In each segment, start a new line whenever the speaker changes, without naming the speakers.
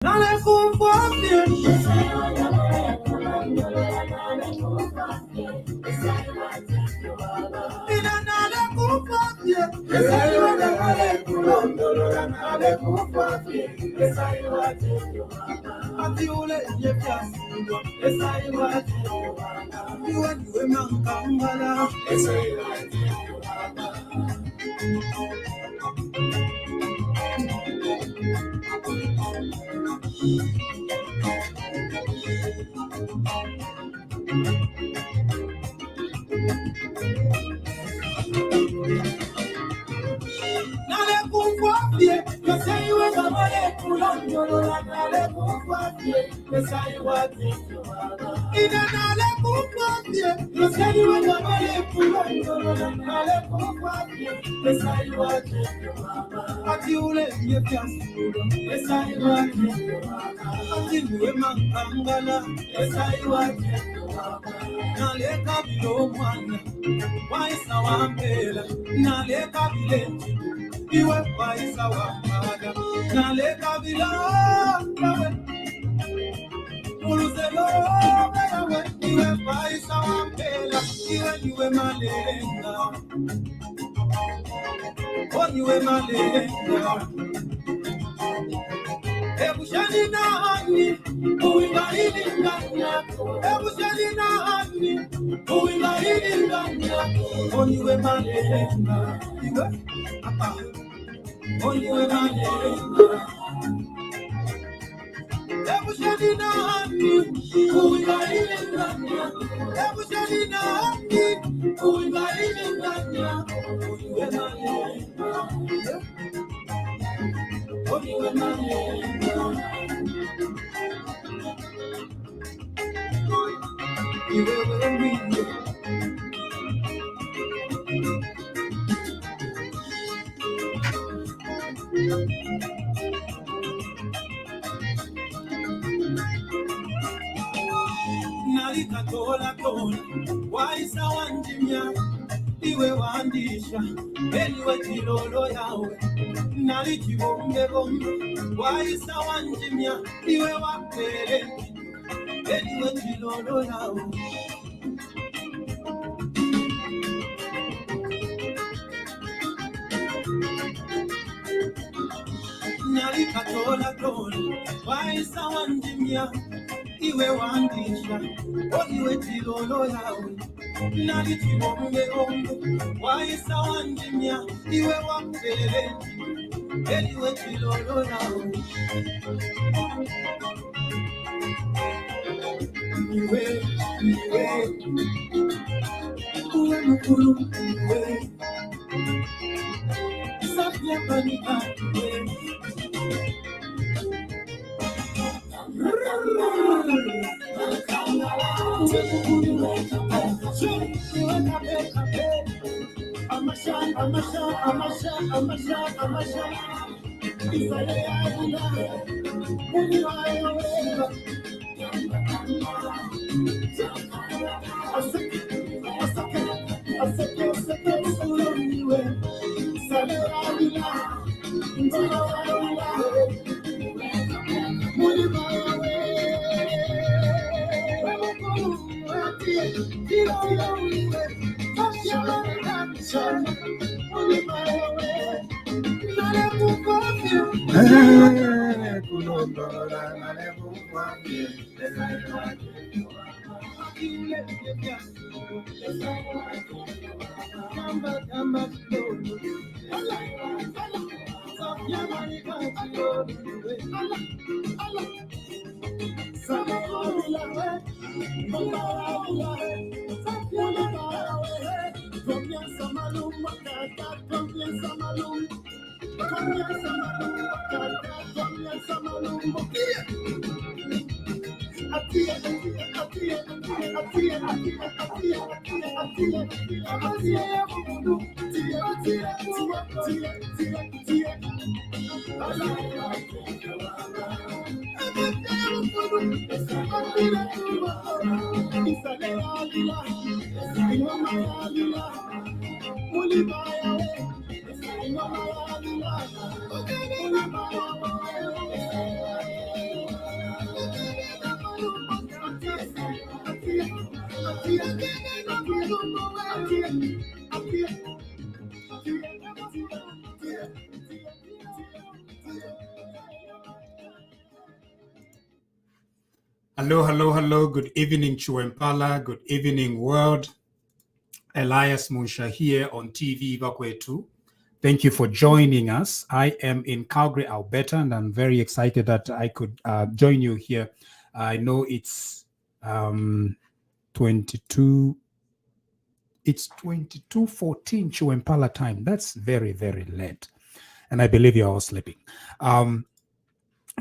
Nale kumfafie ina nale kumfafie esaiwa nale kulondolola nale kumfafie esaiwa ati ule yepiasiwa esaiwa iwe niwe mankangala esaiwa nale kumfafie esaiwa nale kulondolola nale kumfafie esaiwa ina nale kumfafie esaiwa nale kulondolola nale kumfafie esaiwa ati ule yepiasiwa esaiwa ati niwe mankangala esaiwa naleka bilo mwana waisa wampela naleka bilenji iwe waisa wamada naleka bilo yawe uluzelo yawe iwe waisa wampela iwe niwe malenga niwe malenga ebushani nani uingaini nganya ebushani nani uingaini nganya niwe malenga iwe apa niwe malenga ebushani nani uingaini nganya ebushani nani uingaini nganya niwe malenga niwe malenga Nalikatola tola waisa wanjimya iwe wandisha eliwe chilolo yawe nalikibonge bonge waisa wanjimya iwe wapele eliwe chilolo yawe nalikatola tola waisa wanjimya iwe wandisha iwe chilolo yawe nalikibonge bonge waisa wanjimya iwe wapele eliwe chilolo yawe niwe uwe mkulu niwe Zambia panika niwe Amasha Isale ayula Muni ayula Asake Suloniwe Isale ayula Muni ayula Muni ayula Hello, hello, hello. Good evening, Chuempala. Good evening, world. Elias Munshya here on TVBAKWETU. Thank you for joining us. I am in Calgary, Alberta, and I'm very excited that I could join you here. I know it's 22. It's 22:14 Chuempala time. That's very, very late, and I believe you're all sleeping.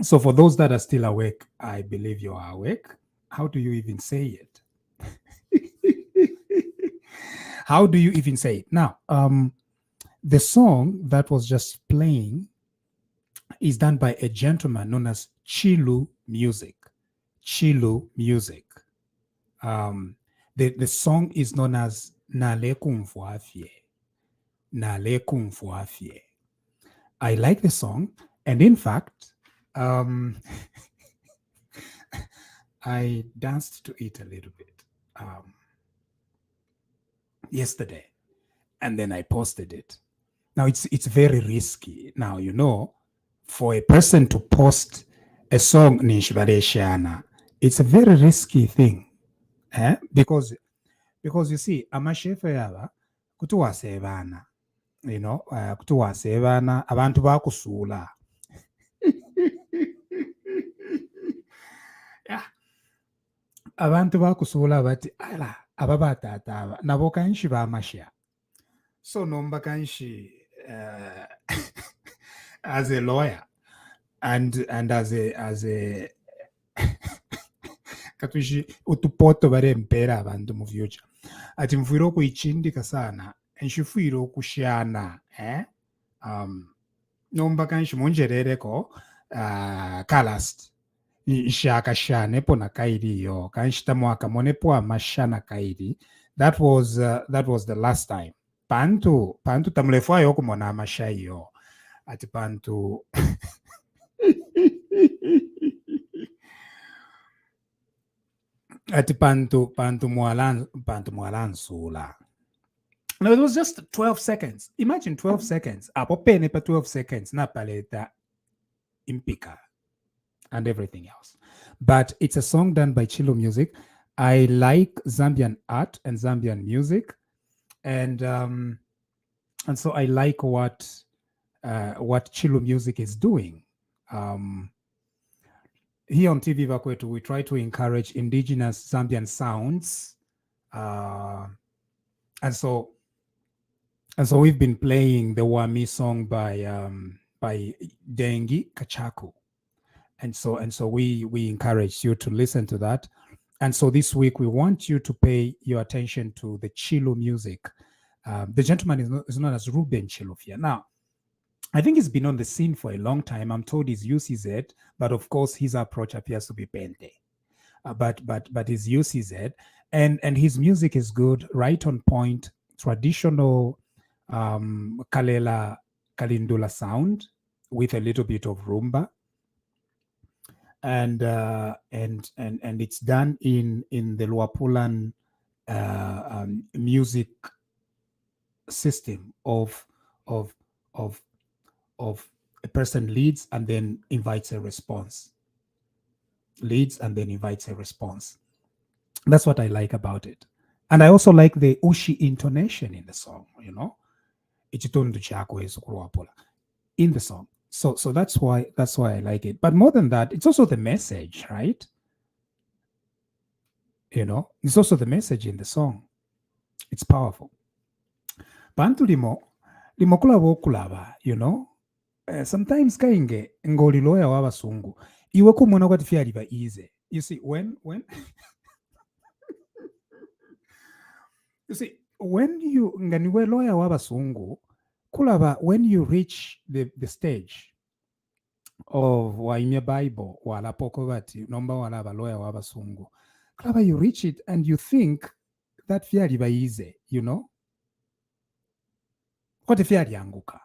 So for those that are still awake, I believe you are awake. How do you even say it? How do you even say it? Now, the song that was just playing is done by a gentleman known as Chilu Music. Chilu Music. The song is known as Nale Kumfuafie. Nale Kumfuafie. I like the song, and in fact, I danced to it a little bit yesterday, and then I posted it. Now it's very risky. Now for a person to post a song Nishbareshana, it's a very risky thing, because you see amashefe yaba kutuwasebana, kutuwasebana abantu bakusula. Yeah. Abantu bakusula bati ala ababatata aba nabo kanshi bamashya. So nomba kanshi as a lawyer and as a katushi utupoto barempera abantu mu future ati mfuire okuichindika sana enshifuire okushana nomba kanshi munjerereko kalast ishaka shane pona kairi yo kanshita mwaka monepo amashana kairi. That was the last time pantu tamulefwa yo kumona amashayo ati pantu ati pantu mwalan sula. Now it was just 12 seconds. Imagine 12 seconds. Apo pene pa 12 seconds na paleta impika and everything else. But it's a song done by Chilo Music. I like Zambian art and Zambian music, and so I like what Chilo Music is doing. Here on TVBAKWETU, we try to encourage indigenous Zambian sounds, and so we've been playing the Wami song by Dengi Kachaku, and so we encourage you to listen to that. And so this week we want you to pay your attention to the Chilo Music. The gentleman is known as Ruben Chilofia. Now, I think he's been on the scene for a long time. I'm told he's UCZ, but of course his approach appears to be Pente. But he's UCZ, and his music is good, right on point, traditional Kalela Kalindula sound with a little bit of rumba. And it's done in the Luapulan music system of a person leads and then invites a response. Leads and then invites a response. That's what I like about it. And I also like the Ushi intonation in the song, in the song. So that's why I like it. But more than that, it's also the message, right? It's also the message in the song. It's powerful. Bantu limo kulaba, sometimes kainge ngoli loya waba sungu. Iwe kumona kwati fiali ba easy. You see, when you see, when you nganiwe loya waba sungu, kulaba, when you reach the stage of waimye Bible wala pokovati nomba wala baloya waba sungu, kulaba, you reach it and you think that fiali ba easy, what if fiali anguka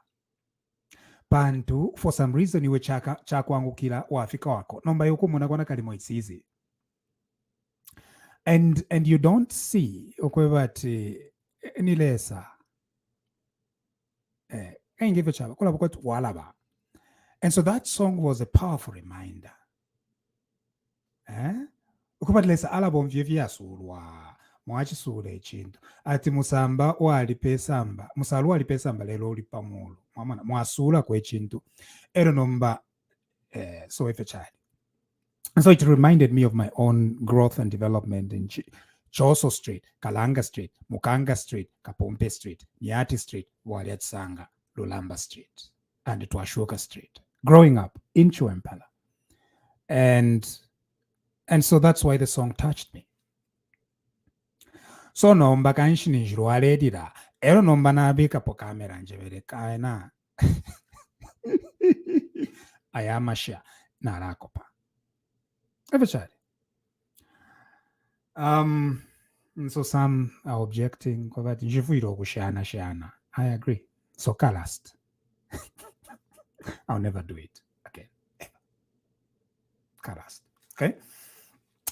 pantu for some reason iwe chakwangukila wafika wako nomba yuko muna kwana kalimo it's easy, and you don't see okwebati nilesa and so that song was a powerful reminder ukubatlesa alabo mvyevi yasulwa mwachisula echintu ati musamba walipesamba musalu walipesamba lelo ulipamulo mwamana mwasula kwechintu ero nomba so if a child. And so it reminded me of my own growth and development in Choso Street, Kalanga Street, Mukanga Street, Kapompe Street, Nyati Street, Waliatsanga, Lulamba Street, and Twashoka Street. Growing up in Chuempala. And so that's why the song touched me. So nomba kanshini jrualedira. Ero nomba nabika po kamera njevere kaina. Ayamasha narakopa. Eventually. So some are objecting. I agree. So last. I'll never do it again. Last. Okay.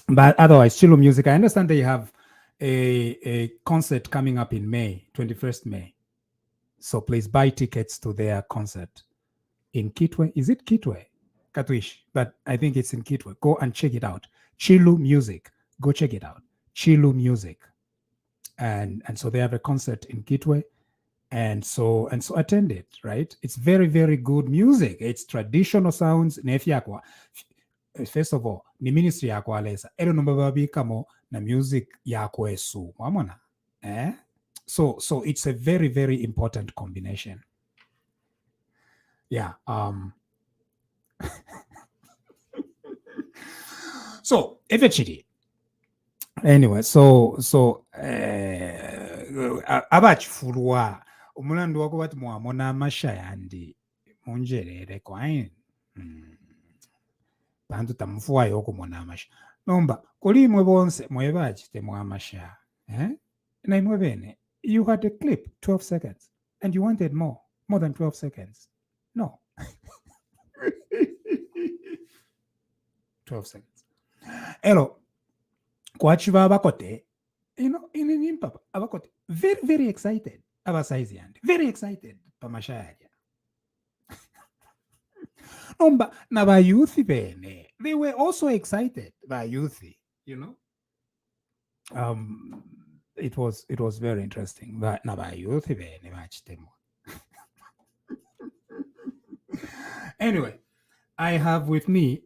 But otherwise, Chilo Music, I understand they have a concert coming up in May, 21st May. So please buy tickets to their concert in Kitwe. Is it Kitwe? Katwish, but I think it's in Kitwe. Go and check it out. Chilu Music. Go check it out. Chilu Music. And so they have a concert in Kitwe. And so attend it, right? It's very, very good music. It's traditional sounds. First of all, ni ministry yako aleza. Elo nombababi kamo na music yako esu. Wamona? So it's a very, very important combination. Yeah. So eventually, anyway, so abachifulwa umulandu wako bati mwamona amashayandi munjerere kwaini bantu tamufuwa yoko mona amasha nomba kuli imwe bonse mwebaji temwa amasha na imwe bene you had a clip 12 seconds and you wanted more than 12 seconds. No. 12 seconds. Elo, kwachiva abakote, in papa, abakote, very, very excited. Abasaizi yandi, very excited. Pamashaya. Nomba, na ba youthi bene, they were also excited by youthi, It was very interesting. But na ba youthi bene machitemo. Anyway, I have with me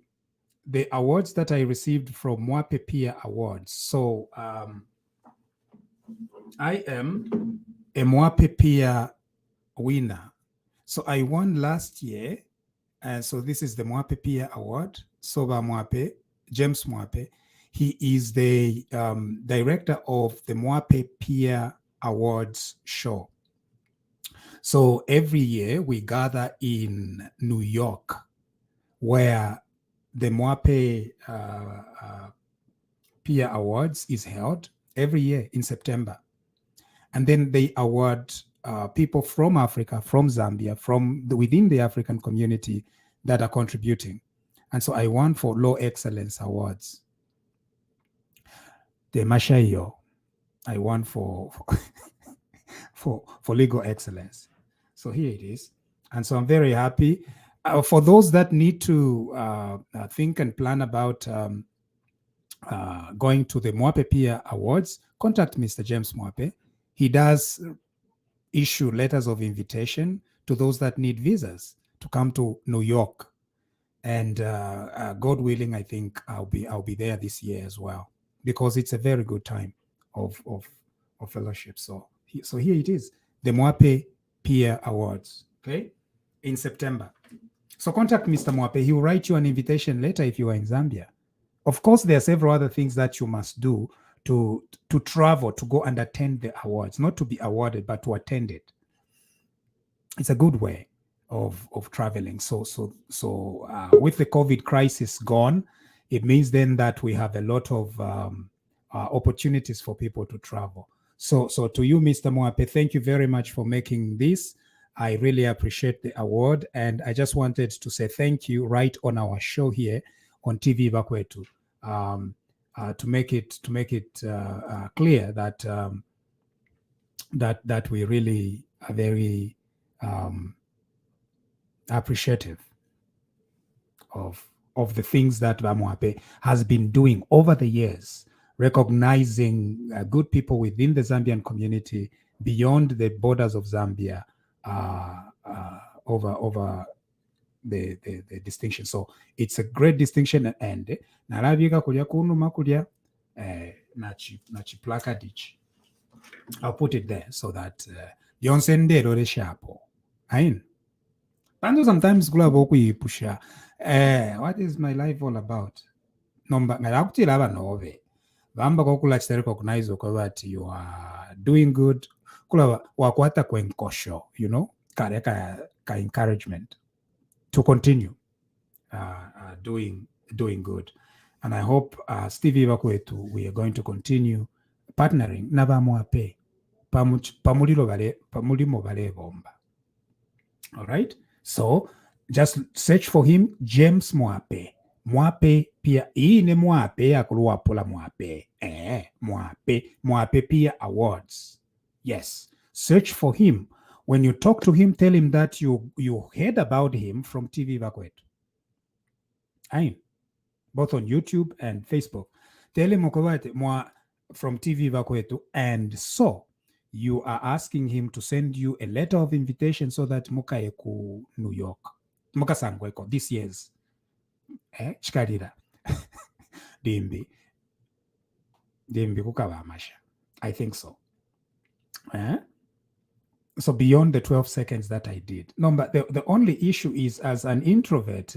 the awards that I received from Mwape Peer Awards. So I am a Mwape Peer winner. So I won last year. And so this is the Mwape Peer Award. Soba Mwape, James Mwape. He is the director of the Mwape Peer Awards show. So every year we gather in New York, where the Mwape Peer Awards is held every year in September. And then they award people from Africa, from Zambia, from within the African community that are contributing. And so I won for Law Excellence Awards. The Mashayo, I won for legal excellence. So here it is. And so I'm very happy. For those that need to think and plan about going to the Mwape Peer Awards, contact Mr. James Mwape. He does issue letters of invitation to those that need visas to come to New York. And God willing, I think I'll be there this year as well, because it's a very good time of fellowship. So here it is, the Mwape Peer Awards, okay, in September. So contact Mr. Mwape. He will write you an invitation letter if you are in Zambia. Of course, there are several other things that you must do to travel, to go and attend the awards, not to be awarded, but to attend it. It's a good way of traveling. So with the COVID crisis gone, it means then that we have a lot of opportunities for people to travel. So to you, Mr. Mwape, thank you very much for making this. I really appreciate the award, and I just wanted to say thank you right on our show here on TVBAKWETU, to make it clear that that we really are very appreciative of of the things that Bamwape has been doing over the years, recognizing good people within the Zambian community beyond the borders of Zambia over the distinction. So it's a great distinction, and nalabika kulya kunuma kulya nachi placard. I'll put it there so that yonsendero reshapo. Ain. Pando sometimes kula boku pusha. What is my life all about? Nomba ngalakuti laba nove. Vamba kokula chite recognize that you are doing good. Kula wakwata kwenkosho, you know, ka encouragement to continue doing good. And I hope TVBAKWETU, we are going to continue partnering nabamwape pamulimo bale bomba. All right, so just search for him, James Mwape pia ine mwape akuluwapula mwape mwape pia awards. Yes, search for him. When you talk to him, tell him that you heard about him from TVBAKWETU. Both on YouTube and Facebook. Tell him from TVBAKWETU, and so you are asking him to send you a letter of invitation so that mukayeku New York, mukasangweko this year's chikarira dimbi kukaba amasha. I think so. So beyond the 12 seconds that I did. No, but the only issue is, as an introvert,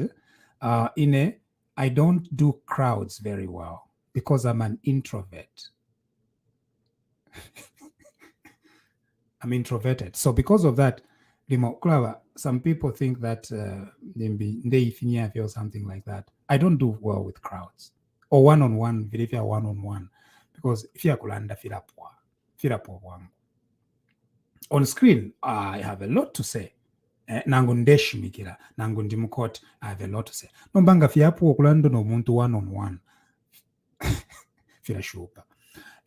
I don't do crowds very well because I'm an introvert. I'm introverted. So because of that, some people think that or something like that. I don't do well with crowds or one-on-one, because if you are on screen, I have a lot to say. Nangu I have a lot to say. Nombanga fiapu okulando no muntu one-on-one.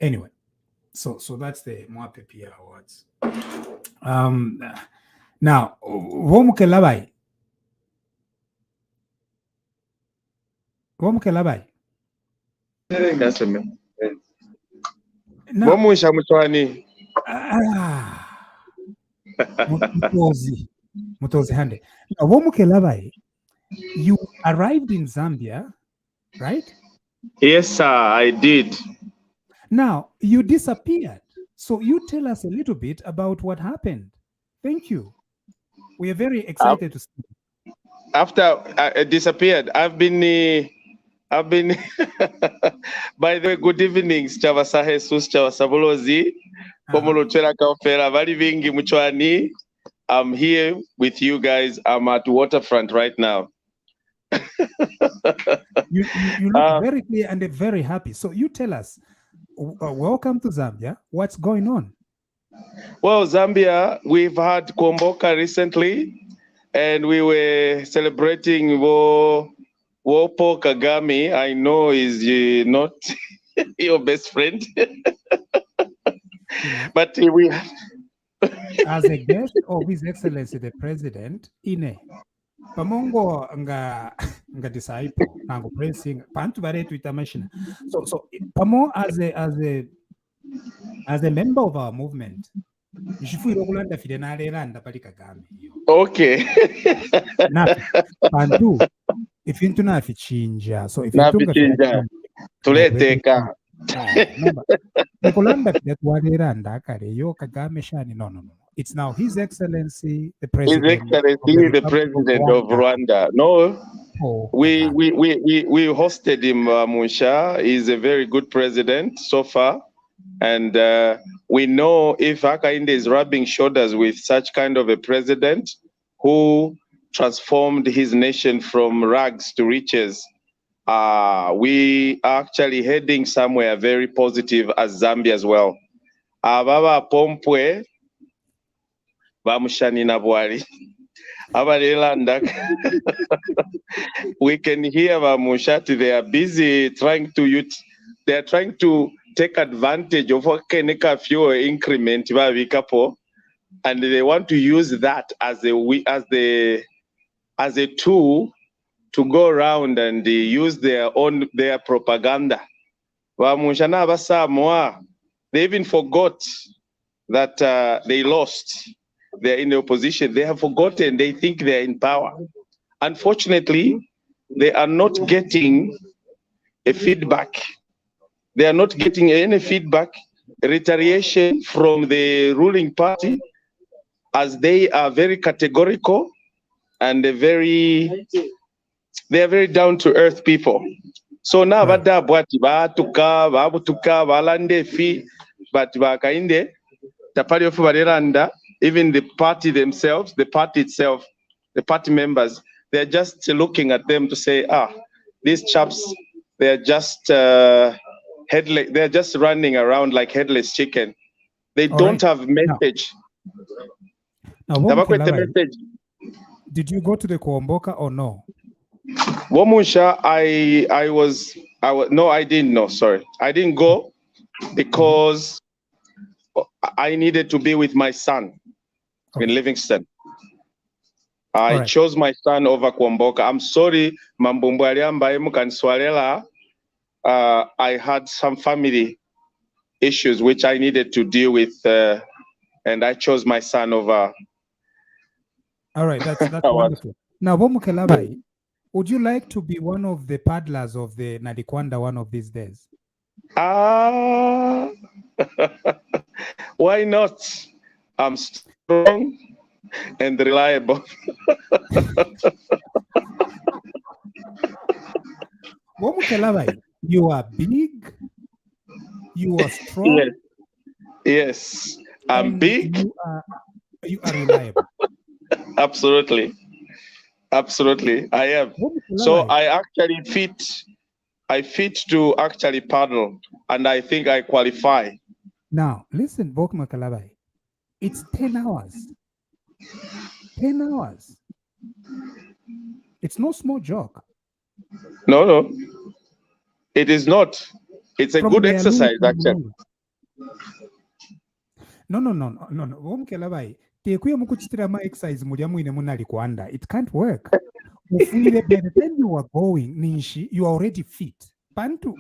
Anyway, so that's the Mwape Pia Awards. Now, Womuke Labai.
That's a man. Womusha Mutwani.
Mutozi Hande. Now, Womuke Labai, you arrived in Zambia, right?
Yes, sir, I did.
Now, you disappeared. So you tell us a little bit about what happened. Thank you. We are very excited to see you.
After I disappeared, I've been by the way, good evening, Chavasa Jesus, Chavasa Bolozi, Pomolochera Kaufera, Vali Vingi Muchwani. I'm here with you guys. I'm at Waterfront right now.
You look very clear and very happy. So you tell us, welcome to Zambia. What's going on?
Well, Zambia, we've had Kuomboka recently, and we were celebrating Wopo Kagame. I know is not your best friend, but we
as a guest of His Excellency the President, Pamongo nga disciple nango pressing pantu baretu itamashina. So Pamo as a member of our movement,
okay.
Pantu if into na fichinja, so if
you tuleteka
no. It's now His Excellency the President.
His Excellency the President of Rwanda. No, we hosted him. Munshya is a very good president so far, and we know if Hakainde is rubbing shoulders with such kind of a president who transformed his nation from rags to riches, we are actually heading somewhere very positive as Zambia as well. Baba Pompwe Bamushanina Bwari. We can hear Bamushati. They are busy trying to take advantage of what Keneka fuel increment, and they want to use that as a tool to go around and use their propaganda. They even forgot that they lost. They're in the opposition. They have forgotten. They think they're in power. Unfortunately, they are not getting a feedback. They are not getting any feedback, retaliation from the ruling party, as they are very categorical and they are very down to earth people. So now bada bwati batuka babutuka balande fi but bakainde tapali of barelanda, even the party themselves, the party itself, the party members, they're just looking at them to say, these chaps, they're just they're just running around like headless chicken. They don't have message.
Now, did you go to the Kuomboka or no?
Munshya, no, I didn't. No, sorry, I didn't go because I needed to be with my son in Livingston. I chose my son over Kuomboka. I'm sorry, I had some family issues which I needed to deal with, and I chose my son over.
All right, that's wonderful. Now, Bomukelabai, would you like to be one of the paddlers of the Nadikwanda one of these days?
Why not? I'm strong and reliable.
Bomukelabai, you are big, you are strong.
Yes, I'm big.
You are reliable.
Absolutely. Absolutely, I am. So I actually fit to actually paddle, and I think I qualify.
Now, listen, Bokmakalabai, it's 10 hours. 10 hours. It's no small joke.
No, it is not. It's a good exercise, actually.
No. Bokmakalabai, exercise it can't work. By the time you are going, Ninshi, you are already fit. Bantu,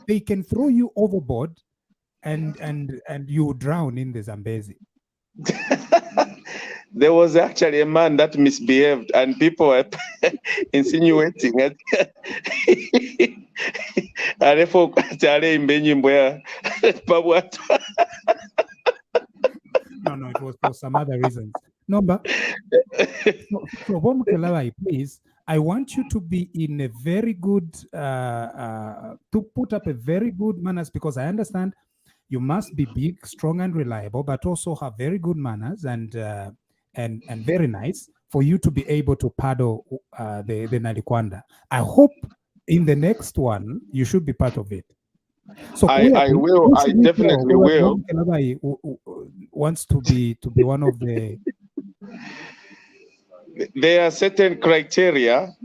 they can throw you overboard and you drown in the Zambezi.
There was actually a man that misbehaved and people were insinuating it.
No, it was for some other reasons. No, but so please, I want you to be in a very good, to put up a very good manners, because I understand you must be big, strong, and reliable, but also have very good manners and very nice for you to be able to paddle the Nalikwanda. I hope in the next one you should be part of it. So
I will. I definitely will.
Wants to be one of the.
There are certain criteria.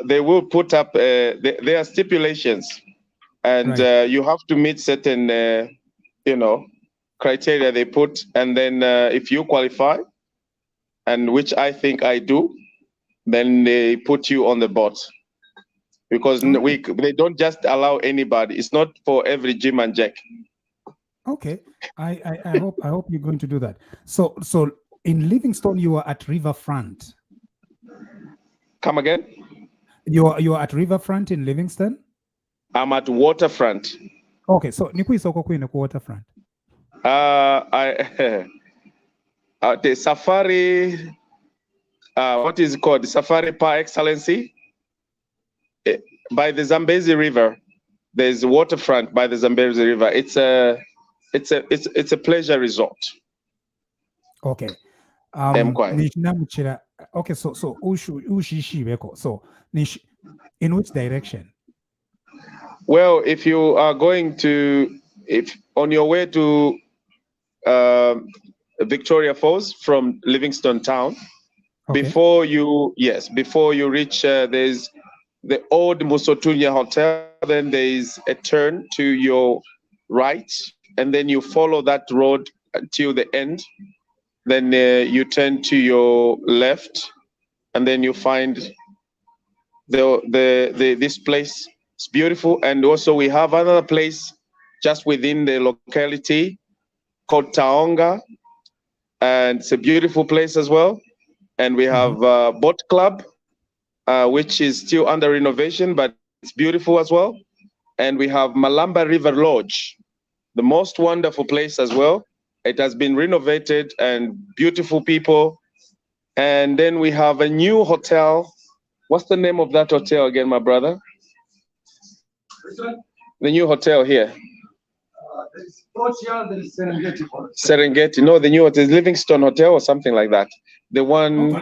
They will put up. There are stipulations, and you have to meet certain, criteria they put. And then if you qualify, and which I think I do, then they put you on the boat. Because they don't just allow anybody. It's not for every Jim and Jack.
Okay, I hope you're going to do that. So in Livingstone, you are at Riverfront.
Come again?
You are at Riverfront in Livingston.
I'm at Waterfront.
Okay, so niku isoko kwine ku Waterfront.
The Safari. What is it called? The Safari Par Excellency. By the Zambezi River, there's waterfront by the Zambezi River. It's a pleasure resort.
Okay. Okay. So in which direction?
Well, if you are going on your way to Victoria Falls from Livingston Town, before you reach there's the old Musotunya Hotel, then there is a turn to your right, and then you follow that road until the end. Then you turn to your left, and then you find this place. It's beautiful. And also we have another place just within the locality called Taonga, and it's a beautiful place as well. And we have boat club, which is still under renovation, but it's beautiful as well. And we have Malamba River Lodge, the most wonderful place as well. It has been renovated and beautiful people. And then we have a new hotel. What's the name of that hotel again, my brother? The new hotel here. Serengeti. No, the new hotel is Livingstone Hotel or something like that. The one.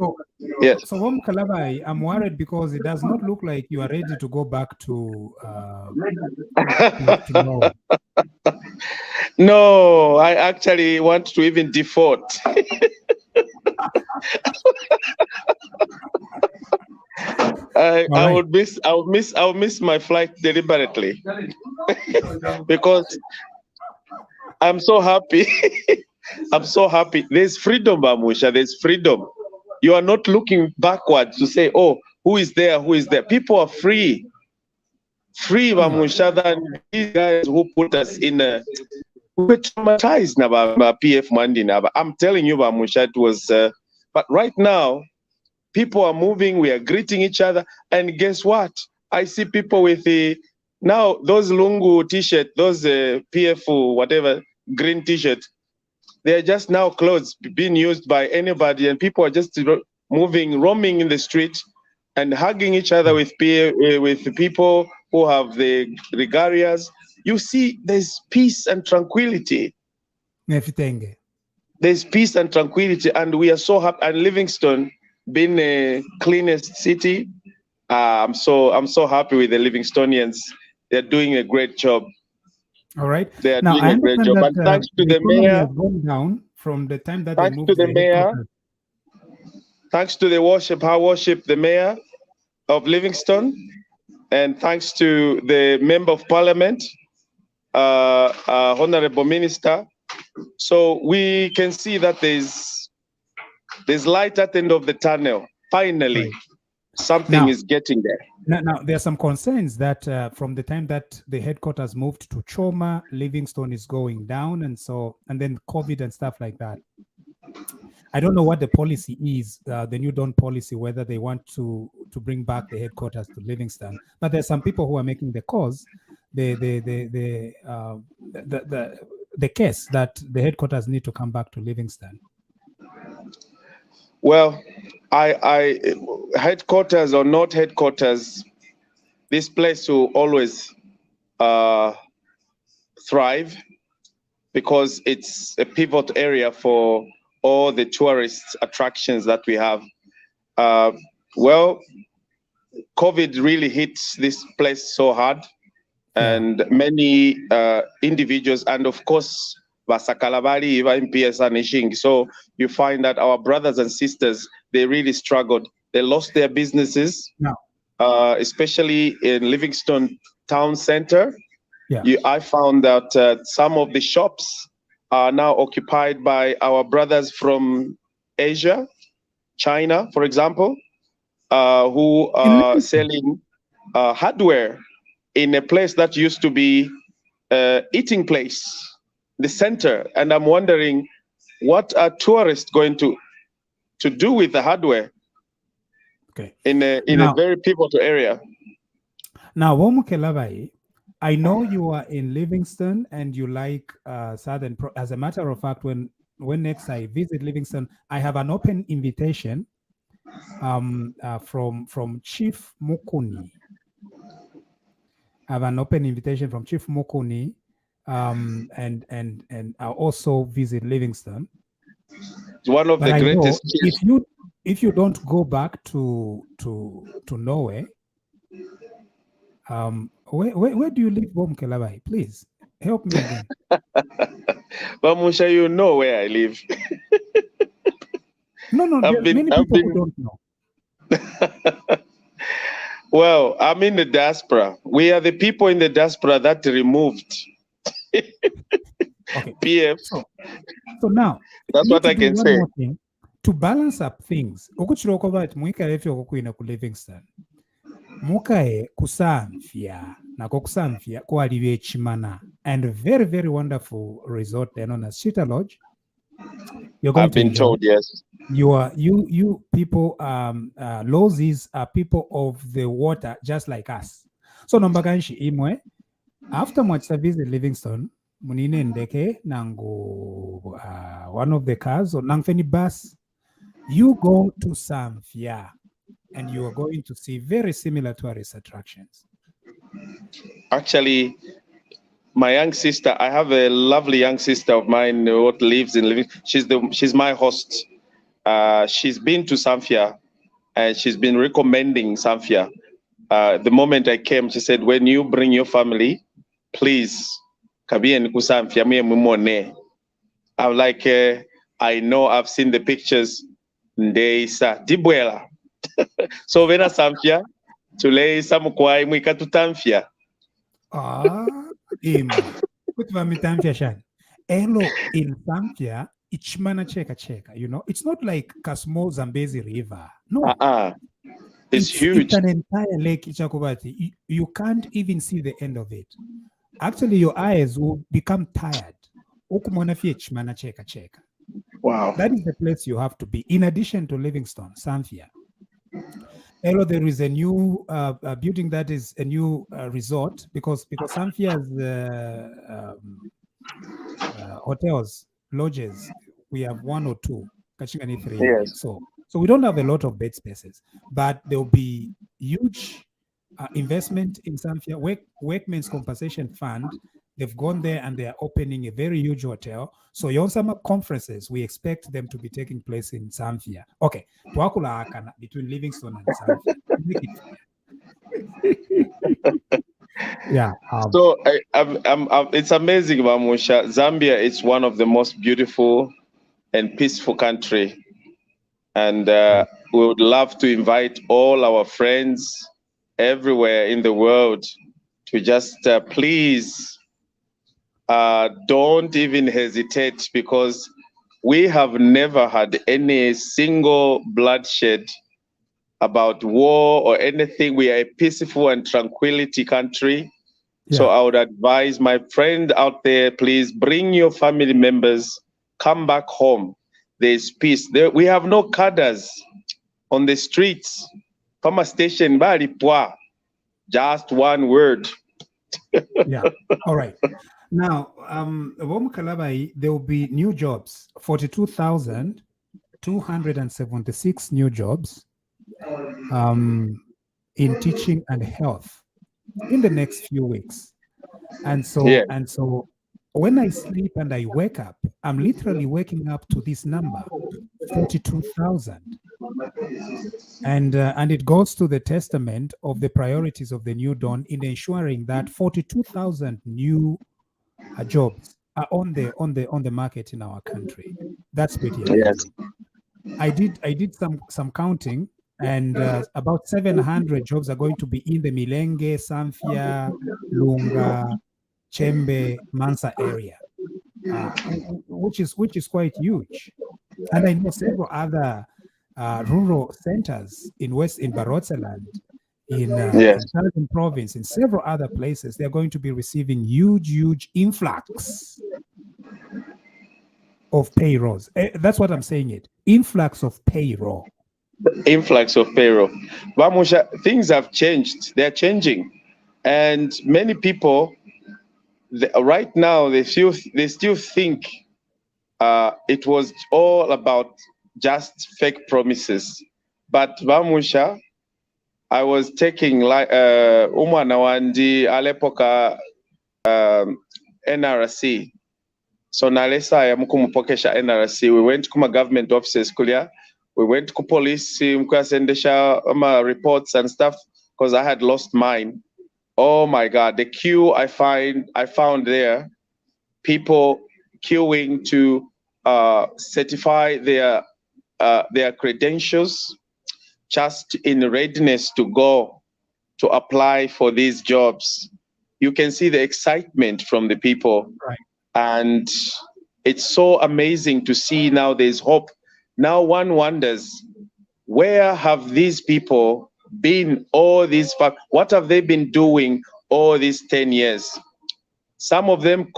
Oh,
yes.
So, Kalabai, I'm worried because it does not look like you are ready to go back to Norway.
No, I actually want to even default. I would miss my flight deliberately because I'm so happy. I'm so happy. There's freedom, Munshya. There's freedom. You are not looking backwards to say, "Oh, who is there? Who is there?" People are free, Munshya, than these guys who put us in a. We're traumatized now by PF Mandi now. I'm telling you, Munshya, it was. But right now, people are moving. We are greeting each other, and guess what? I see people with now those Lungu T-shirt, those PF whatever green T-shirt. They're just now clothes being used by anybody, and people are just roaming in the street and hugging each other with people who have the regarias. You see, there's peace and tranquility. There's peace and tranquility, and we are so happy. And Livingstone being the cleanest city, I'm so happy with the Livingstonians. They're doing a great job.
All right.
They are doing a great job. And thanks to the mayor.
Has gone down from the time that
thanks
they moved
to the mayor. Thanks to the the mayor of Livingstone, and thanks to the member of parliament, honorable minister. So we can see that there's light at the end of the tunnel. Finally, right. Something is getting there.
Now, there are some concerns that from the time that the headquarters moved to Choma, Livingstone is going down, and then COVID and stuff like that. I don't know what the policy is, the New Dawn policy, whether they want to bring back the headquarters to Livingstone. But there's some people who are making the cause, the case that the headquarters need to come back to Livingstone.
Well, I headquarters or not headquarters, this place will always thrive because it's a pivot area for all the tourist attractions that we have. Well, COVID really hit this place so hard, and many individuals, and of course, so you find that our brothers and sisters, they really struggled. They lost their businesses, especially in Livingstone town center. I found that some of the shops are now occupied by our brothers from Asia, China, for example, who are selling hardware in a place that used to be eating place, the center. And I'm wondering, what are tourists going to do with the hardware in a very pivotal area?
Now, Womukelavai, I know you are in Livingstone and you like Southern. As a matter of fact, when next I visit Livingstone, I have an open invitation from Chief Mukuni. I have an open invitation from Chief Mukuni, and I'll also visit Livingstone.
It's one of the greatest.
If you don't go back to Norway, where do you live, Bomkelabai? Please help me again.
Munshya, you know where I live.
No, many people who don't know.
Well, I'm in the diaspora. We are the people in the diaspora that removed PF.
So now,
that's what I can say.
To balance up things, Livingstone. mukae kusamfya nako kusamfya kwaliyo echimana and a very very wonderful resort there known as Cheetah Lodge. You're going
I've been told, yes.
You people, Lozis are people of the water just like us. So nombaganshi imwe after much visit Livingstone munine ndeke nangu one of the cars or nangfeni bus, you go to Samfya and you are going to see very similar tourist attractions.
Actually, my young sister, I have a lovely young sister of mine who lives in Livingstone. She's my host. She's been to Samfya and she's been recommending Samfya. The moment I came, she said, when you bring your family, please, kabien ku Samfya me mumone. I'm like, I know, I've seen the pictures. Ndeisa dibwela. So when I Samfya, tule samukwai mwika tutamfya.
Kutva mitamfya shan. Elo in Samfya, ichmana cheka, you know, it's not like Kasmo Zambezi River. No.
It's huge.
It's an entire lake, Ichakubati. You can't even see the end of it. Actually, your eyes will become tired.
Wow.
That is the place you have to be. In addition to Livingstone, Samfya. Hello, there is a new building that is a new resort because Samfya's hotels, lodges, we have 1 or 2, Kachingani 3.
Yes.
So we don't have a lot of bed spaces, but there will be huge investment in Samfya. Workmen's Compensation Fund, they've gone there and they are opening a very huge hotel. So your summer conferences, we expect them to be taking place in Samfya. Okay, between Livingstone and Samfya. Yeah.
So it's amazing, Munshya. Zambia is one of the most beautiful and peaceful country. And we would love to invite all our friends everywhere in the world to just please don't even hesitate, because we have never had any single bloodshed about war or anything. We are a peaceful and tranquility country. Yeah. So I would advise my friend out there, please bring your family members, come back home. There's peace. We have no cadres on the streets. Pama station, just one word.
Yeah. All right. Now, there will be new jobs, 42,276 new jobs in teaching and health in the next few weeks. And so when I sleep and I wake up, I'm literally waking up to this number, 42,000. And it goes to the testament of the priorities of the New Dawn in ensuring that 42,000 new jobs are on the market in our country. That's pretty amazing. Yes. I did some counting, and about 700 jobs are going to be in the Milenge, Samfya, Lunga, Chembe, Mansa area, which is quite huge. And I know several other rural centers in Barotseland, in Southern Province, in several other places. They're going to be receiving huge influx of payrolls. That's what I'm saying it. Influx of payroll.
Influx of payroll. Munshya, things have changed. They're changing. And many people, right now, they still think it was all about just fake promises. But Munshya, I was taking Umwanawandi Alepoka NRC. So Nalesa Yamukumupokesha NRC. We went to my government offices, Kulia. We went to police, reports and stuff, because I had lost mine. Oh my God, the queue I found there, people queuing to certify their credentials, just in readiness to go to apply for these jobs. You can see the excitement from the people.
Right.
And it's so amazing to see now there's hope. Now one wonders, where have these people been all these, what have they been doing all these 10 years? Some of them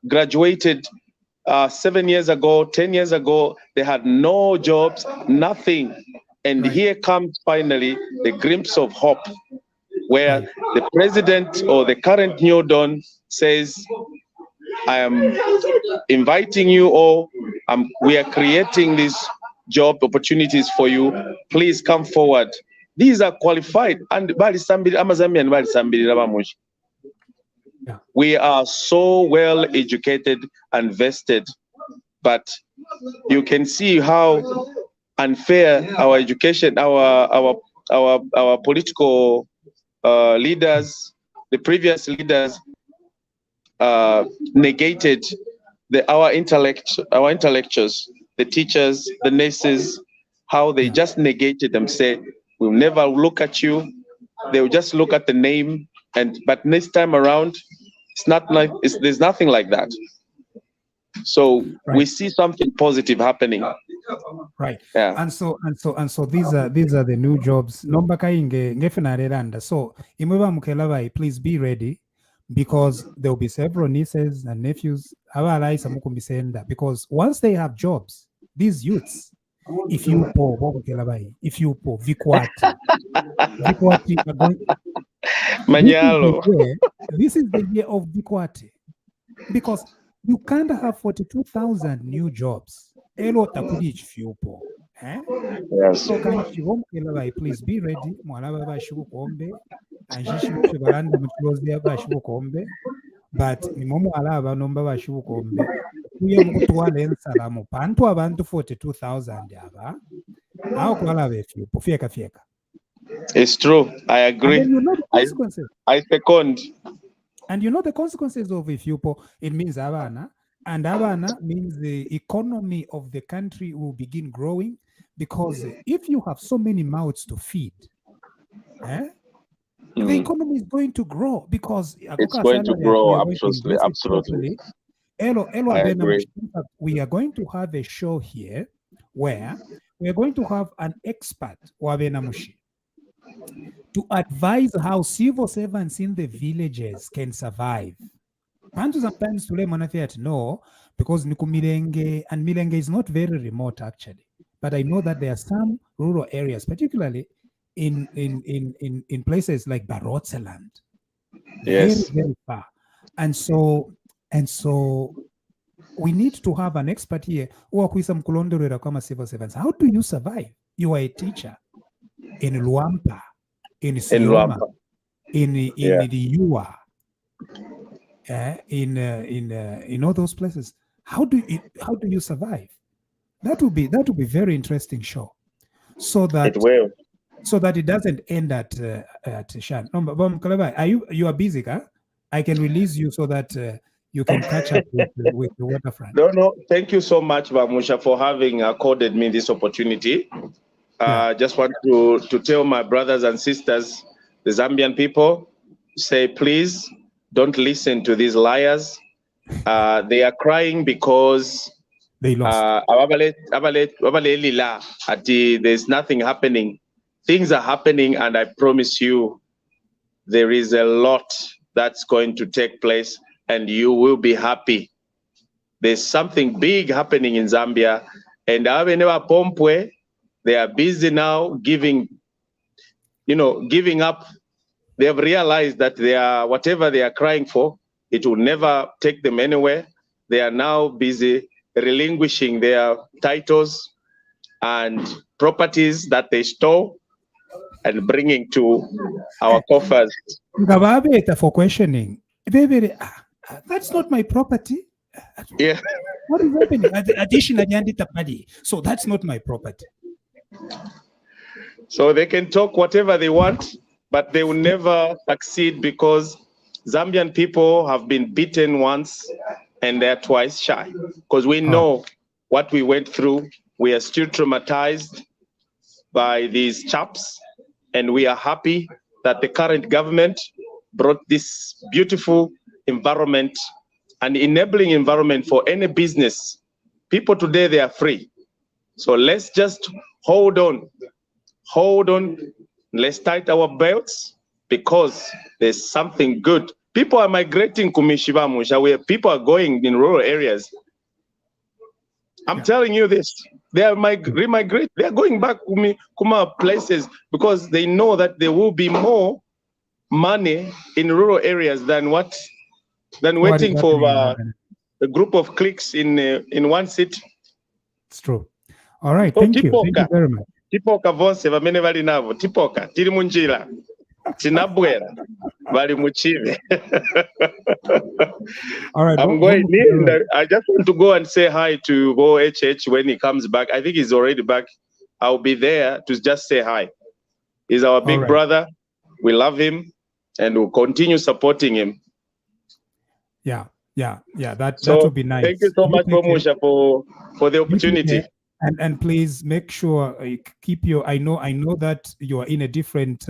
graduated 7 years ago, 10 years ago. They had no jobs, nothing. And here comes finally the glimpse of hope, where the president or the current New Dawn says, I am inviting you all. We are creating these job opportunities for you. Please come forward. These are qualified. And we are so well educated and vested, but you can see how unfair our education, our political leaders, the previous leaders, negated our intellectuals, the teachers, the nurses, how they just negated them, say, we'll never look at you. They will just look at the name, but next time around, it's not like there's nothing like that. So we see something positive happening.
Right. Yeah. And so these are the new jobs. So please be ready, because there will be several nieces and nephews. Because once they have jobs, these youths, if you Vikwati are going. This is the year of Vikwati, because you can't have 42,000 new jobs. Yes. So please be ready. But pantu abantu 42,000
it's true. I agree.
You know the consequences.
I second.
And you know the consequences of Ifyupo. It means Havana, and Havana means the economy of the country will begin growing, because if you have so many mouths to feed, the economy is going to grow, because
it's going to grow. Absolutely.
We are going to have a show here where we are going to have an expert, Wabenamushi, to advise how civil servants in the villages can survive. And sometimes to no, because Nikumilenge, and Milenge is not very remote actually, but I know that there are some rural areas, particularly in places like Barotseland,
yes,
very far, and so we need to have an expert here who are civil servants. How do you survive? You are a teacher in Luampa, in Sioma, in the Yua, in all those places. How do you survive? That will be very interesting show, so that it doesn't end at Shan. You are busy, huh? I can release you so that you can catch up with the waterfront.
No. Thank you so much, Bamusha, for having accorded me this opportunity. Just want to tell my brothers and sisters, the Zambian people, say, please don't listen to these liars. They are crying because
they lost.
There's nothing happening. Things are happening, and I promise you, there is a lot that's going to take place, and you will be happy. There's something big happening in Zambia, and they are busy now giving up. They have realized that whatever they are crying for, it will never take them anywhere. They are now busy relinquishing their titles and properties that they stole and bringing to our coffers.
For questioning, that's not my property.
Yeah.
What is happening? Additionally, so that's not my property.
So they can talk whatever they want, but they will never succeed, because Zambian people have been beaten once and they're twice shy. Because we know what we went through. We are still traumatized by these chaps, and we are happy that the current government brought this beautiful environment, an enabling environment for any business. People today, they are free. So let's just hold on hold on, let's tighten our belts, because there's something good. People are migrating Kumishiba Musha, where people are going in rural areas. I'm telling you this. They are remigrate. They are going back to Kuma places because they know that there will be more money in rural areas than waiting for a group of cliques in one city.
It's true. All right, thank you. Thank you very much.
Tipoka vonse vamene vali navo. Tipoka tiri munjira. Tinabwera vali muchive.
All right.
I'm going. I just want to go and say hi to OHH when he comes back. I think he's already back. I'll be there to just say hi. He's our big brother. We love him, and we'll continue supporting him.
Yeah. That would be nice.
Thank you so much, Musha, for the opportunity.
And please make sure you keep your. I know that you are in a different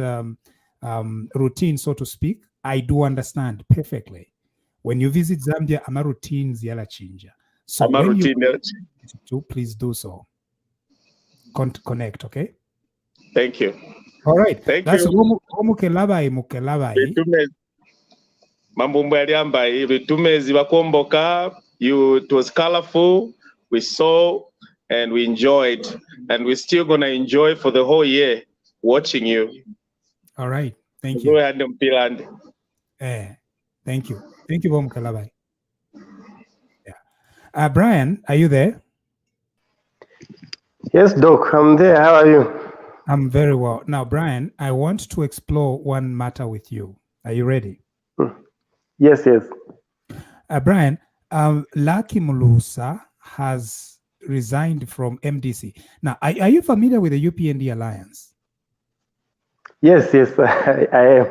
routine, so to speak. I do understand perfectly. When you visit Zambia, ama routines yala chinja. So when you please do so. Connect, okay?
Thank you.
All right.
Thank
That's
you.
Mukelabai.
Mambumbu yaliambai vitumezi wa Kuomboka. It was colorful. We saw and we enjoyed, and we're still gonna enjoy for the whole year watching you.
All right. Thank you. Thank you. Thank you, Mukelabai. Yeah. Brian, are you there?
Yes, Doc, I'm there. How are you?
I'm very well. Now, Brian, I want to explore one matter with you. Are you ready?
Yes.
Brian, Lucky Mulusa has resigned from MDC. Now, are you familiar with the UPND Alliance?
Yes, I am.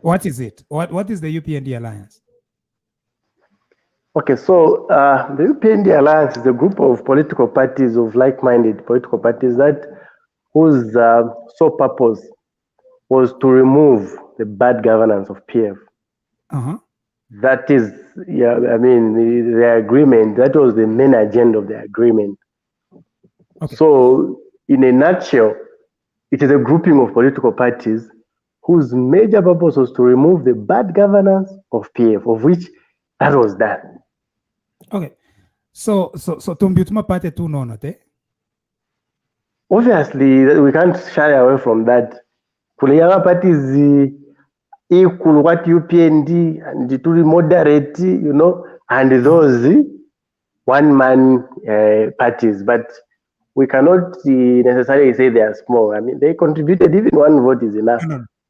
What is it? What is the UPND Alliance?
Okay, so the UPND Alliance is a group of political parties, of like-minded political parties whose sole purpose was to remove the bad governance of PF. That is, the agreement, that was the main agenda of the agreement. Okay. So, in a nutshell, it is a grouping of political parties whose major purpose was to remove the bad governance of PF, of which that was done.
Okay. So tumbutuma pate tu nono te?
Obviously, we can't shy away from that. Kuliyama parties equal what UPND and to moderate, and those one-man parties, but we cannot necessarily say they are small. I mean, they contributed, even one vote is enough.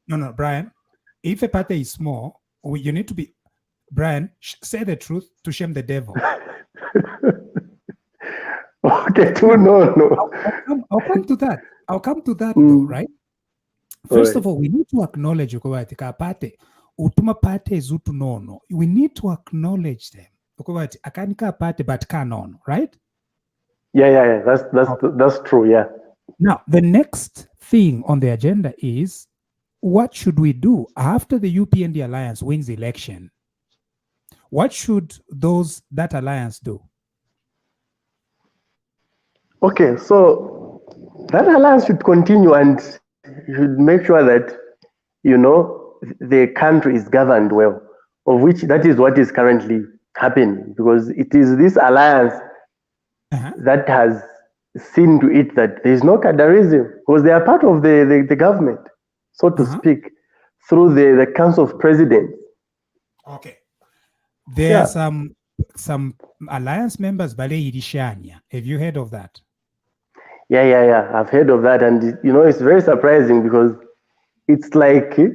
No, Brian. If a party is small, you need to be, Brian, say the truth to shame the devil.
Okay, no.
I'll come to that. Though, right? First of all, we need to acknowledge utuma party zutu nono. We need to acknowledge them. Akanika party but kanono, right?
Yeah. That's true. Yeah.
Now, the next thing on the agenda is, what should we do after the UPND Alliance wins the election? What should that alliance do? Okay,
so that alliance should continue and should make sure that, the country is governed well, of which that is what is currently happening, because it is this alliance that has seen to it that there is no cadreism, because they are part of the government, so to speak, through the Council of Presidents.
Okay. There are some alliance members, Bale Irishania. Have you heard of that?
Yeah. I've heard of that, and it's very surprising because it's like they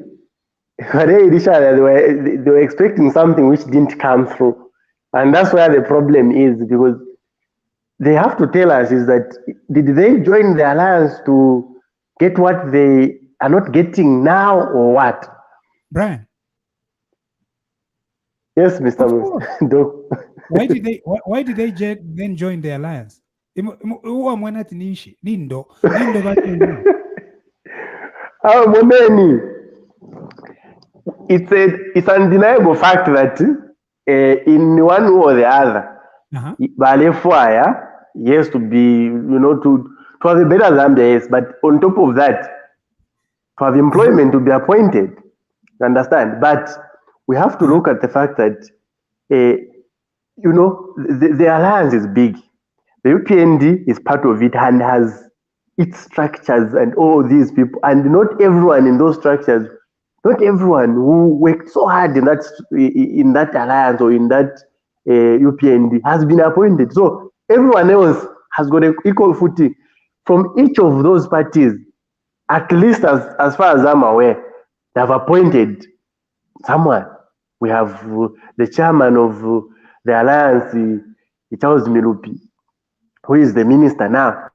were expecting something which didn't come through, and that's where the problem is, because they have to tell us is that did they join the alliance to get what they are not getting now, or what?
Brian.
Yes, Mr.
Why did they then join the alliance?
It's undeniable fact that in one way or the other, Balefire, yes, to be, to have a better Zambia, yes, but on top of that, to have employment to be appointed. You understand? But we have to look at the fact that, the alliance is big. The UPND is part of it and has its structures and all these people. And not everyone in those structures, not everyone who worked so hard in that alliance or in that UPND has been appointed. So everyone else has got an equal footing from each of those parties. At least as far as I'm aware, they have appointed someone. We have the chairman of the alliance, Charles Milupi, who is the minister now,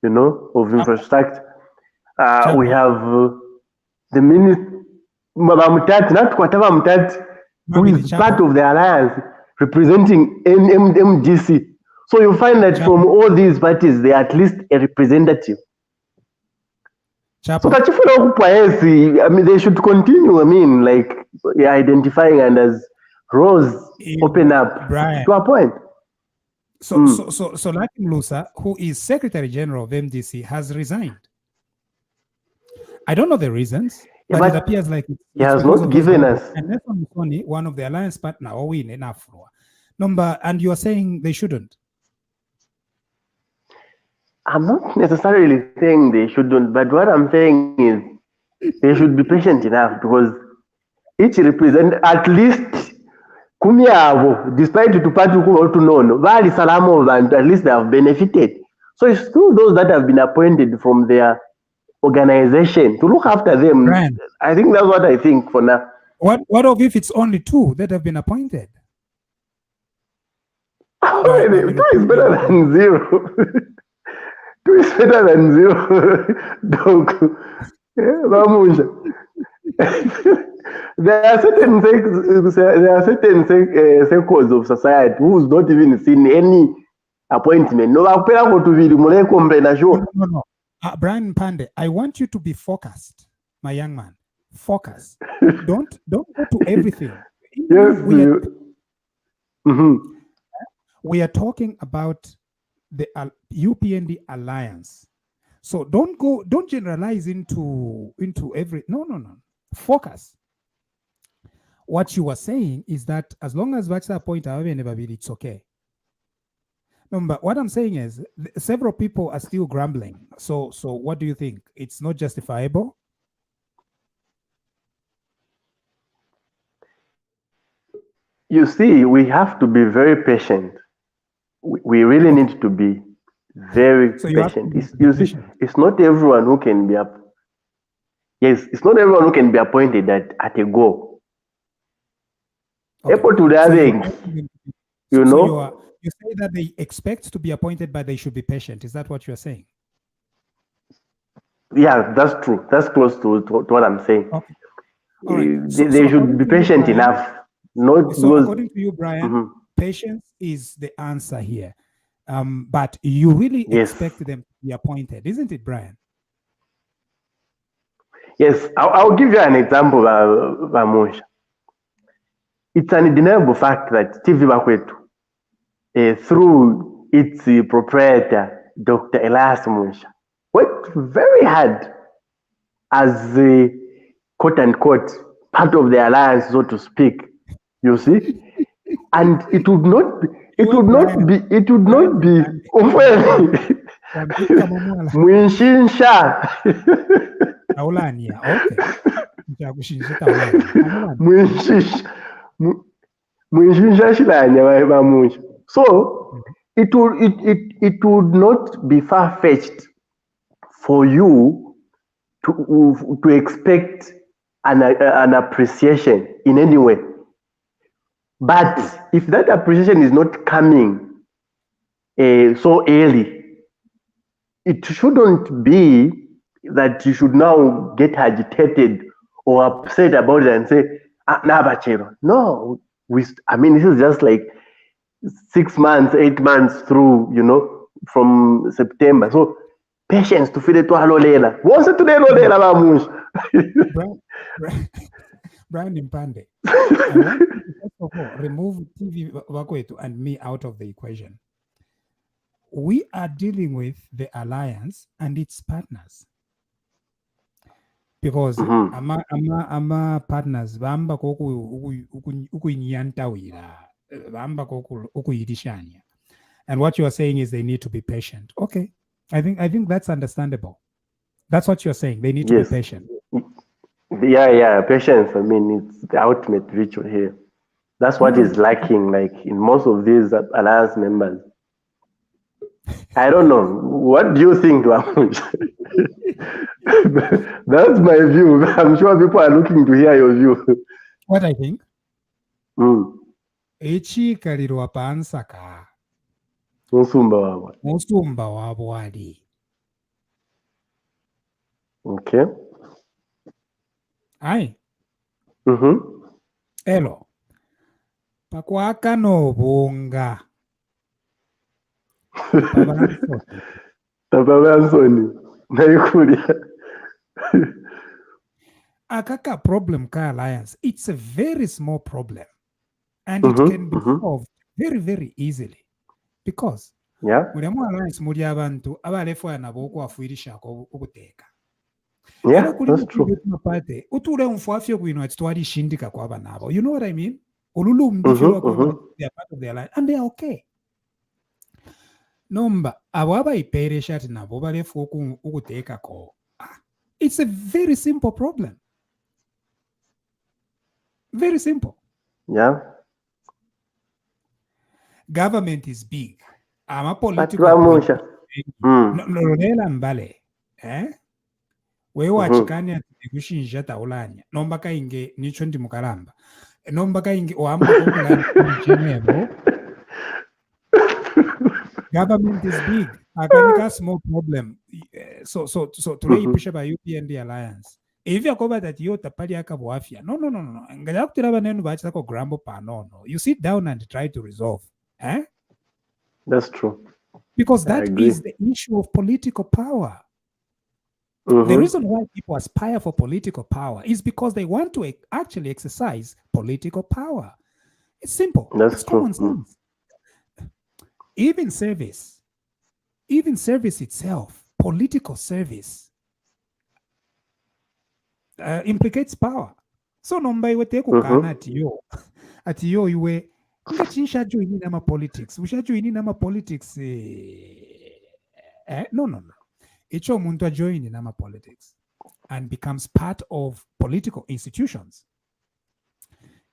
of infrastructure. We have the minister, who is part of the alliance representing MDC. So you find that from all these parties, there are at least a representative. So they should continue, identifying and as roles open up to a point.
So Latin Lusa, who is Secretary General of MDC, has resigned. I don't know the reasons, but it appears like
he has not given us.
And Nelson Musoni, one of the alliance partner, and you are saying they shouldn't.
I'm not necessarily saying they shouldn't, but what I'm saying is they should be patient enough, because each represent at least despite to party to know, at least they have benefited. So it's through those that have been appointed from their organization to look after them.
Brian,
I think that's what I think for now.
What of if it's only 2 that have been appointed?
2 is better than 0. 2 is better than 0. There are certain circles of society who's not even seen any appointment. No.
Brian Pande, I want you to be focused, my young man. Focus. Don't go to everything.
Yes.
We are talking about the UPND Alliance. So don't generalize into every. No. Focus. What you are saying is that as long as Vaxa point it's okay. No, but what I'm saying is several people are still grumbling. So what do you think? It's not justifiable?
You see, we have to be very patient. We really need to be very patient. It's not everyone who can be up. Yes, it's not everyone who can be appointed at a go.
Okay.
To the other things,
you say that they expect to be appointed, but they should be patient. Is that what you're saying?
Yeah, that's true. That's close to what I'm saying.
Okay. All right.
They should be patient enough.
According to you, Brian, patience is the answer here. But you really expect them to be appointed, isn't it, Brian?
Yes, I'll give you an example, Munshya. It's an undeniable fact that TVBAKWETU, through its proprietor, Dr. Elias Munshya, worked very hard as the quote-unquote part of the alliance, so to speak. You see, and it would not be Munshya. So it would not be far-fetched for you to expect an appreciation in any way. But if that appreciation is not coming so early, it shouldn't be that you should now get agitated or upset about it and say, no, this is just like 6 months, 8 months through, from September. So patience to feel it to Halolela. What's it today,
Brian Impande, I want you to first of all remove TVBAKWETU and me out of the equation. We are dealing with the alliance and its partners. because ama partners bamba ukuyinyantawira bamba ukuyidishanya. And what you are saying is they need to be patient. Okay, I think that's understandable. That's what you're saying. They need to be patient.
Yeah, patience. I mean, it's the ultimate virtue here. That's what is lacking, like in most of these alliance members. I don't know. What do you think, Lamush? That's my view. I'm sure people are looking to hear your view.
What I think? Echikalirwa pansaka. Musumba wabo wali.
Okay.
Aye. Elo. Pakwaka no bunga. Akaka problem ka alliance. It's a very small problem. And it can be solved very, very easily. Because muriamu alliance muri abantu abalefu nabo okwafuirisha ko okuteka.
Yeah, that's true.
Utule umfafyo kuino twalishindika kwaba nabo. You know what I mean? Ululumdikirwa they are part of the alliance and they are okay. Nomba ababa ipere shati nabo balefu okuteka ko. It's a very simple problem. Very simple.
Yeah.
Government is big. I'm a political. No, mbale. Wewe achikanya kushinja taulanya. Nomba kainge nicho ndi mukaramba. Nomba kainge oamba kokula. Government is big. Akanika small problem. So today you push by UPND Alliance. If you cover that you tapali akabwafia. No. Ngala kutiraba nenu bacha ko grambo pa no. You sit down and try to resolve.
That's true.
Because that is the issue of political power. The reason why people aspire for political power is because they want to actually exercise political power. It's simple. It's common sense. Even service itself, political service, implicates power. So nomba iwe teku kana atiyo iwe ngachinsha joini nama politics. Usha joini nama politics. No. Echo muntu join nama politics and becomes part of political institutions.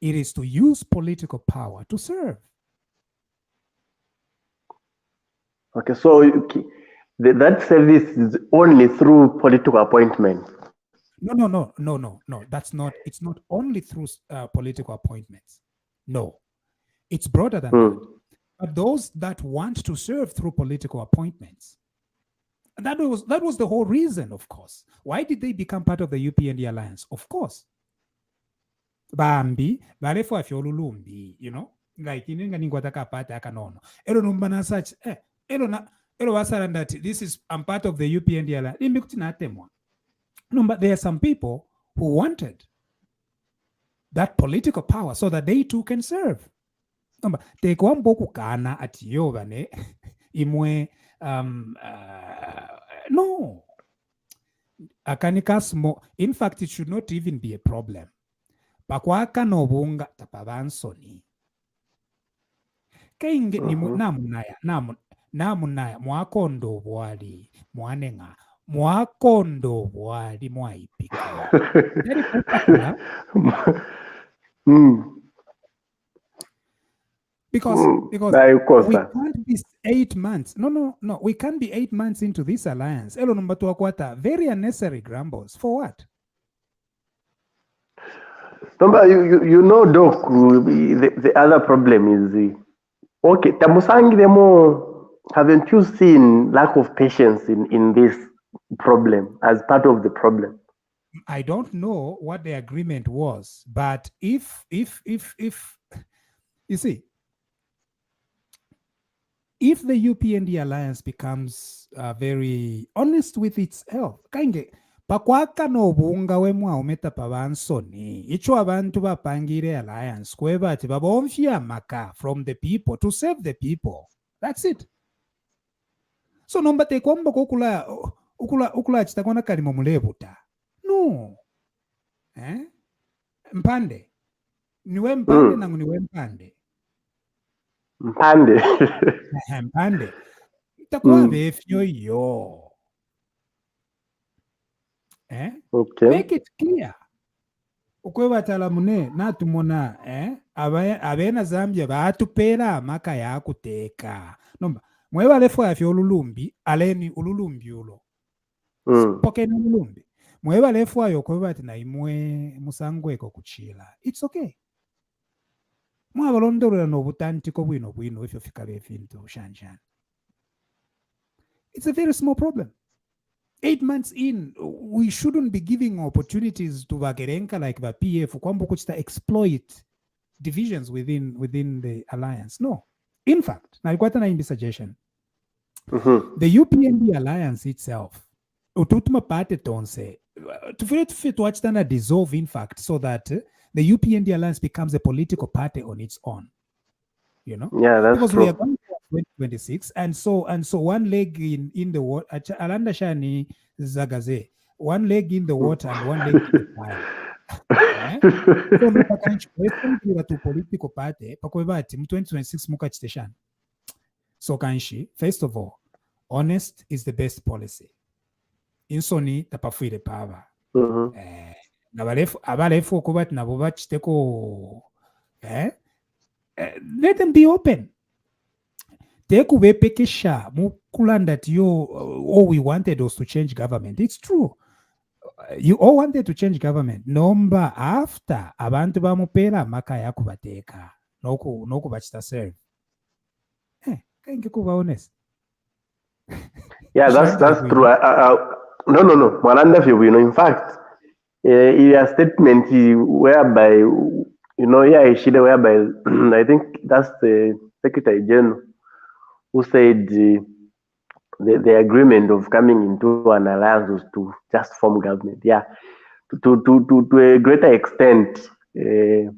It is to use political power to serve.
Okay, so that service is only through political appointment.
No. That's not. It's not only through political appointments. No, it's broader than that. But those that want to serve through political appointments, that was the whole reason, of course. Why did they become part of the UPND Alliance? Of course, Bambi, Barefo Afiolulumbi, you know, like in Ningwataka Pata Kanono. Eronumbana such, that I'm part of the UPND Alliance. No, but there are some people who wanted that political power so that they too can serve. Take one boku kana at Yovane imwe no. In fact, it should not even be a problem. Pakwaka no bunga tapabansoni. Kainge ni namunaya mwakondo bwali mwanenga mwakondo bwali mwaipika. Because we can't be 8 months. No. We can't be 8 months into this alliance. Very unnecessary grumbles. For what?
You know, Doc, the other problem is okay, Tamusangi demo, haven't you seen lack of patience in this problem as part of the problem?
I don't know what the agreement was, but if you see, if the UPND Alliance becomes very honest with itself, pakwaka no bunga wemwa umeta pabansoni icho abantu bapangire alliance kweba ati babomfia maka from the people to save the people. That's it. So nomba te kwamba ukula chitakona kalimo mulebuta. No, Mpande. Niwe mpande nangu niwe mpande.
Mpande.
Mpande. Itakuwa vefyo yo.
Okay.
Make it clear. Ukwe batala mune natumona abena Zambia batupera maka ya kuteka. Nomba mwewa lefu afyo ululumbi aleni ululumbi ulo. Poke na ululumbi. Mwewa lefu ayo kwe bati na imwe musangweko kuchila. It's okay. Mwa balondoro no butantiko bwino if you fika befinto shanjan. It's a very small problem. 8 months in, we shouldn't be giving opportunities to Vagerenka like the PF to exploit divisions within the alliance. No. In fact, now got an suggestion. The UPND Alliance itself, ututuma party tonse, to watch that dissolve, in fact, so that the UPND Alliance becomes a political party on its own. You know?
Yeah, that's
because
true.
We are going to 2026, and so one leg in the water. Alanda Shani Zagaze, one leg in the water and one leg in the fire. So no to political party. Pakwebati 2026 muka station. So kanshi, first of all, honest is the best policy. Insoni tapafui power. Abalefu kubati na bobach teko. Let them be open. That all we wanted was to change government. It's true. You all wanted to change government. Number after abantu bamupera maka ya kubateka. Noku bachita serve. Can you be honest?
Yeah, that's true. No. Maranda, in fact, your statement whereby whereby I think that's the Secretary General who said the agreement of coming into an alliance was to just form government. Yeah, to a greater extent, that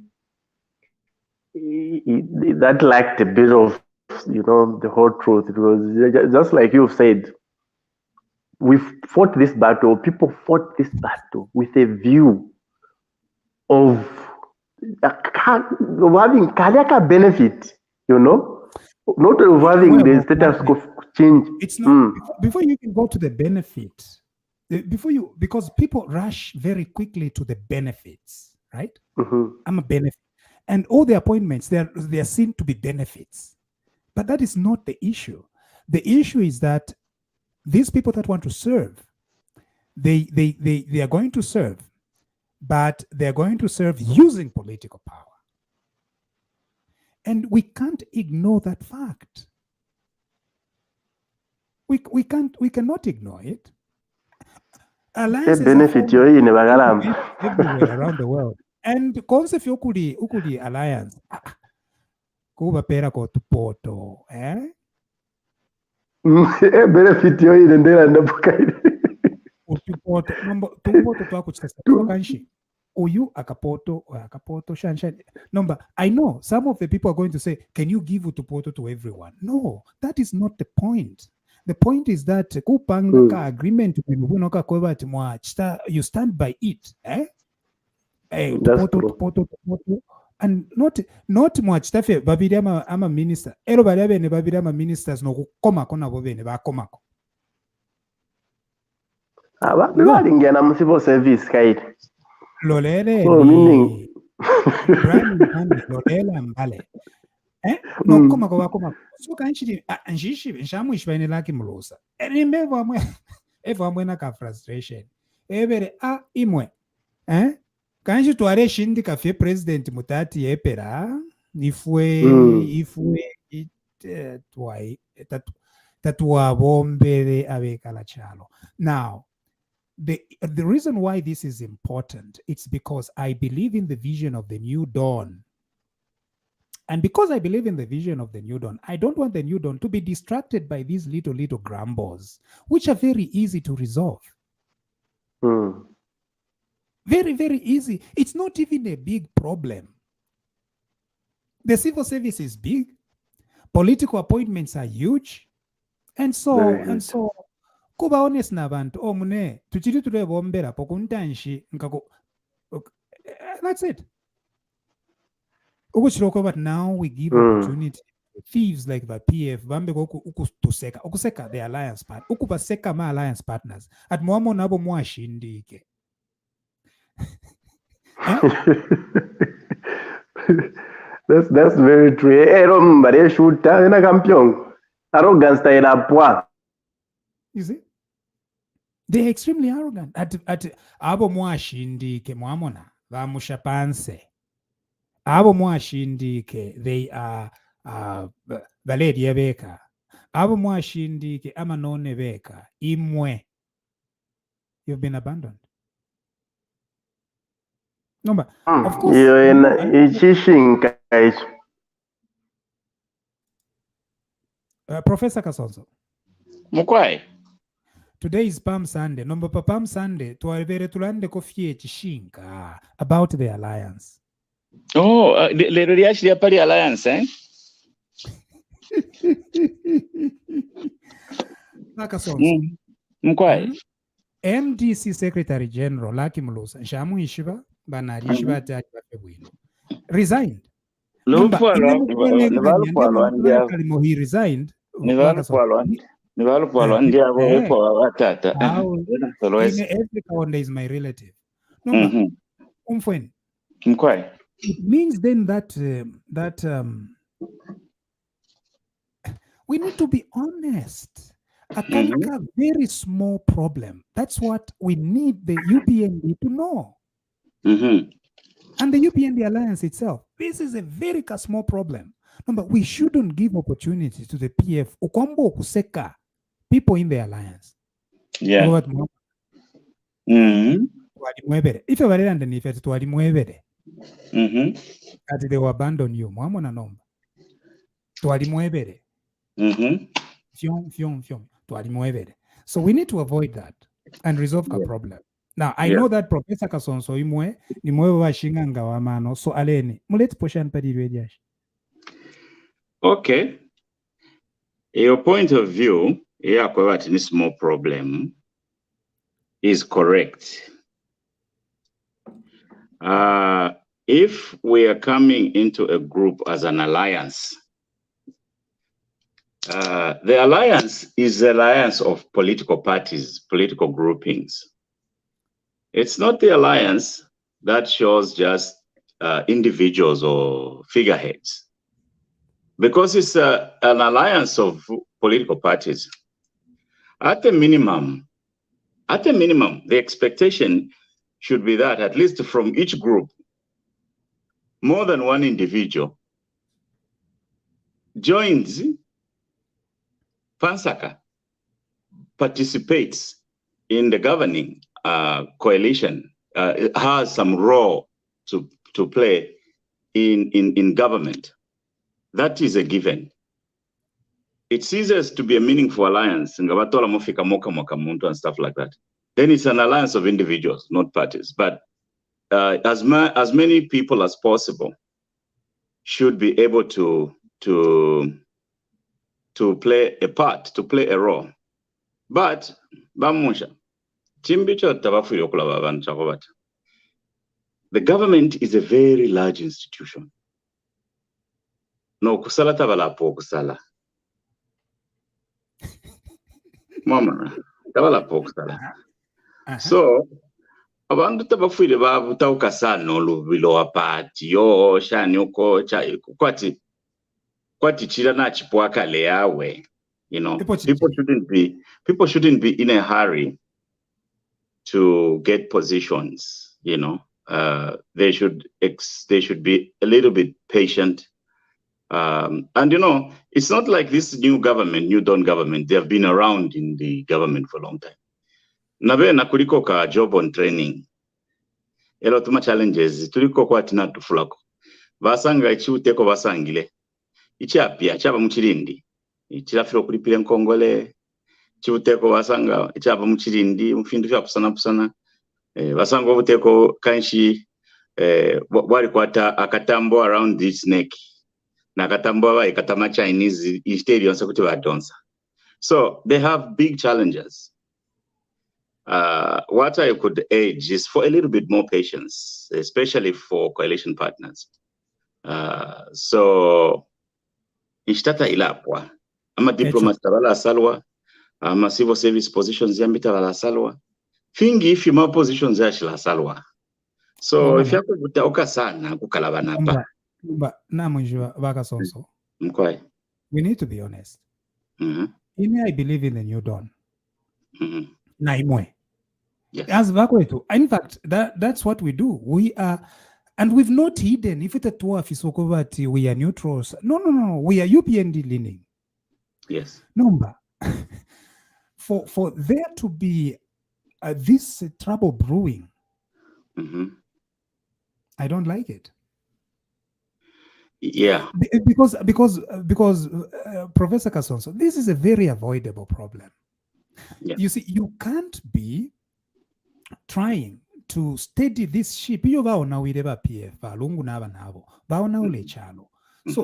lacked a bit of the whole truth. It was just like you've said. We fought this battle. People fought this battle with a view of having cardiac benefit, not of having the status quo change.
It's not before you can go to the benefit. Because people rush very quickly to the benefits, right? I'm a benefit, and all the appointments they are seen to be benefits, but that is not the issue. The issue is that these people that want to serve, they are going to serve. But they're going to serve using political power. And we can't ignore that fact. We cannot ignore it. Alliances
benefit you in
everywhere around the world. And concept ukuli alliance. Kuba pera ko tupoto,
benefit you in the
Oyu akapoto shanshan. Number, I know some of the people are going to say, can you give utupoto to everyone? No, that is not the point. The point is that kupanga agreement you stand by it. Tupoto. And not much tafe babiri ama minister. Ero baliabe ne babiri ama ministers no kukoma kona bobe ne bakomako.
Balingiana mu civil service kaiti.
Lolele
meaning
lolele mbale. No koma. So kanchi anjishi nshamu ishbane laki mlosa. Remember amwe na ka frustration. Ebere imwe. Kanchi tuare shindi kafe president mutati epera ifwe twai tatua bombere abekala chalo. Now, the reason why this is important, it's because I believe in the vision of the new dawn. And because I believe in the vision of the new dawn, I don't want the new dawn to be distracted by these little grumbles, which are very easy to resolve. Very, very easy. It's not even a big problem. The civil service is big. Political appointments are huge. And so kuba honest na bantu omune tuchiri tule bombera pokuntanshi nkako that's it. But now we give opportunity to thieves like the PF, ukuseka the alliance part, ukubaseka ma alliance partners. At mwamo nabo mwashindike.
That's very true. Arrogance
you see? They're extremely arrogant. At abo mwashindike mwamona vamushapanse. Abo mwashindike, they are baledi yabeka. Abo mwashindike amanone beka imwe. You've been abandoned. No, but of course. Professor Kasonso.
Mukwai.
Today is Palm Sunday. Number Palm Sunday, tuwalivere tulande kofie chishinka about the alliance.
Oh, le riachi ya pali alliance, eh?
Kasonso.
Mukwai.
MDC Secretary General Lucky Mulusa Nshamu Ishiba Banari Ishiba resigned. He resigned. In Africa, is my relative. No, it means then that we need to be honest. A very small problem. That's what we need the UPND to know. And the UPND Alliance itself. This is a very small problem. No, but we shouldn't give opportunity to the PF. Ukombo kuseka people in the alliance.
Yeah.
If you were underneath it, that they will abandon you. So we need to avoid that and resolve the problem. Now, I know that Professor Kasonso imwe ni mwewe wa shinganga wa mano, so aleni, muleti poshan padi rediash.
Okay. Your point of view, quite a small problem, is correct. If we are coming into a group as an alliance, the alliance is the alliance of political parties, political groupings. It's not the alliance that shows just individuals or figureheads. Because it's an alliance of political parties. At a minimum, the expectation should be that at least from each group, more than one individual joins Pansaka, participates in the governing coalition, has some role to play in government. That is a given. It ceases to be a meaningful alliance and stuff like that. Then it's an alliance of individuals, not parties. But as many people as possible should be able to play a part, to play a role. But the government is a very large institution. No, kusala tabala po kusala. Mama, tabala po kusala. So, abantu tabafuile babu taukasano lubilo apati yo shani uko kwati chira na chipwaka leawe. You know, people shouldn't be in a hurry to get positions. You know, they should be a little bit patient. And you know, it's not like this new dawn government, they have been around in the government for a long time. Nabe na kuliko ka job on training. Elo tuma challenges, tuliko kwa tina tufulako. Basanga ichi uteko basangile. Ichi apia, chaba mchirindi. Ichi lafilo kulipile nkongole. Ichi uteko basanga, ichi hapa mchirindi, mfindu fya pusana. Basanga uteko kanshi, wali kwa akatambo around this neck. Nakatamboa ikatama Chinese stadium sakuti wadonsa. So they have big challenges. what I could urge is for a little bit more patience, especially for coalition partners. So ishtata ilapwa ama diplomats tabala salwa ama civil service positions yambita bala salwa fingi if my positions yashila salwa. So if you kutaoka sana kukalabana pa
we need to be honest. I believe in the new dawn.
Yes.
As Bakwetu, in fact, that's what we do. We are, and we've not hidden. If it's a Tuafisokovati, we are neutrals. No. We are UPND leaning.
Yes.
Number for there to be this trouble brewing, I don't like it.
Yeah.
Because Professor Kasonso, this is a very avoidable problem.
Yeah.
You see, you can't be trying to steady this ship. So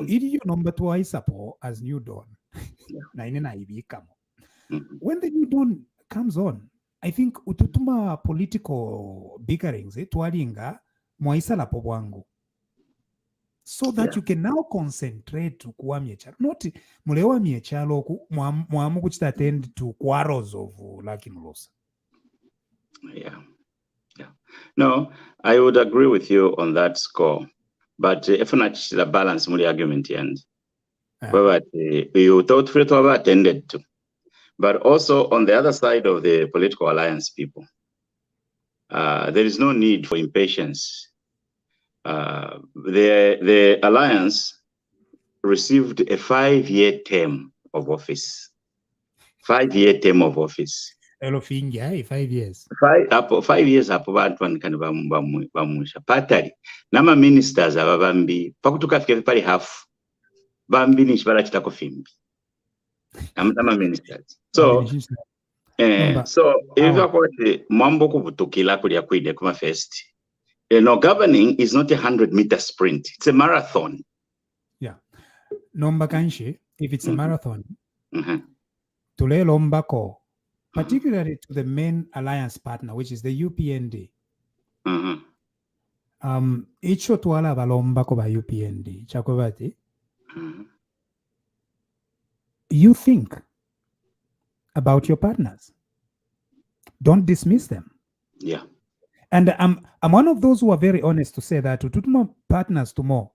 it you number two I support as New Dawn. When the New Dawn comes on, I think ututuma political bickerings twalinga mwaisala pobwangu. So that you can now concentrate to kuamye chalo. Not mulewa mye chalo mwamu kuchita attend to quarrels of Lucky Mulosa.
Yeah. No, I would agree with you on that score. But if not the balance muli argument and but you thought free to have attended to. But also on the other side of the political alliance people, there is no need for impatience. The alliance received a 5-year term of office. 5-year term of office.
5 years.
5 years hapo bantu banikani bamusha patali nama ministers ababambi pakutuka fike pali half bambi ni chibala kitako fimbi nama ministers so so if akwati mambo kubutukila kulia kwide kuma first governing is not a 100-meter sprint, it's a marathon.
Yeah. Nomba kanshi, if it's a marathon, tule lombako, particularly to the main alliance partner, which is the UPND. Icho tuala balombako ba UPND, Chakovati. You think about your partners. Don't dismiss them.
Yeah.
And I'm one of those who are very honest to say that tutuma partners to more.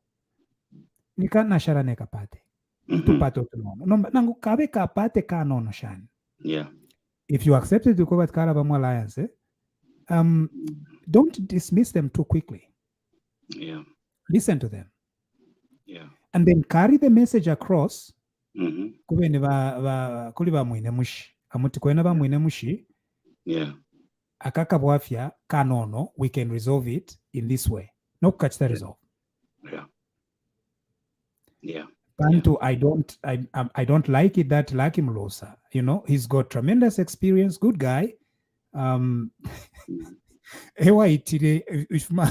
Nikana shara neka pate. Itu pato to more. Nangu kabe ka pate ka no shan.
Yeah.
If you accepted to go at Karabamu Alliance, don't dismiss them too quickly.
Yeah.
Listen to them.
Yeah.
And then carry the message across.
Yeah.
Akaka bwafya kanono, we can resolve it in this way. No catch the resolve.
Yeah. Yeah.
Bantu, I don't like it that Lucky Mulosa, you know, he's got tremendous experience, good guy. If my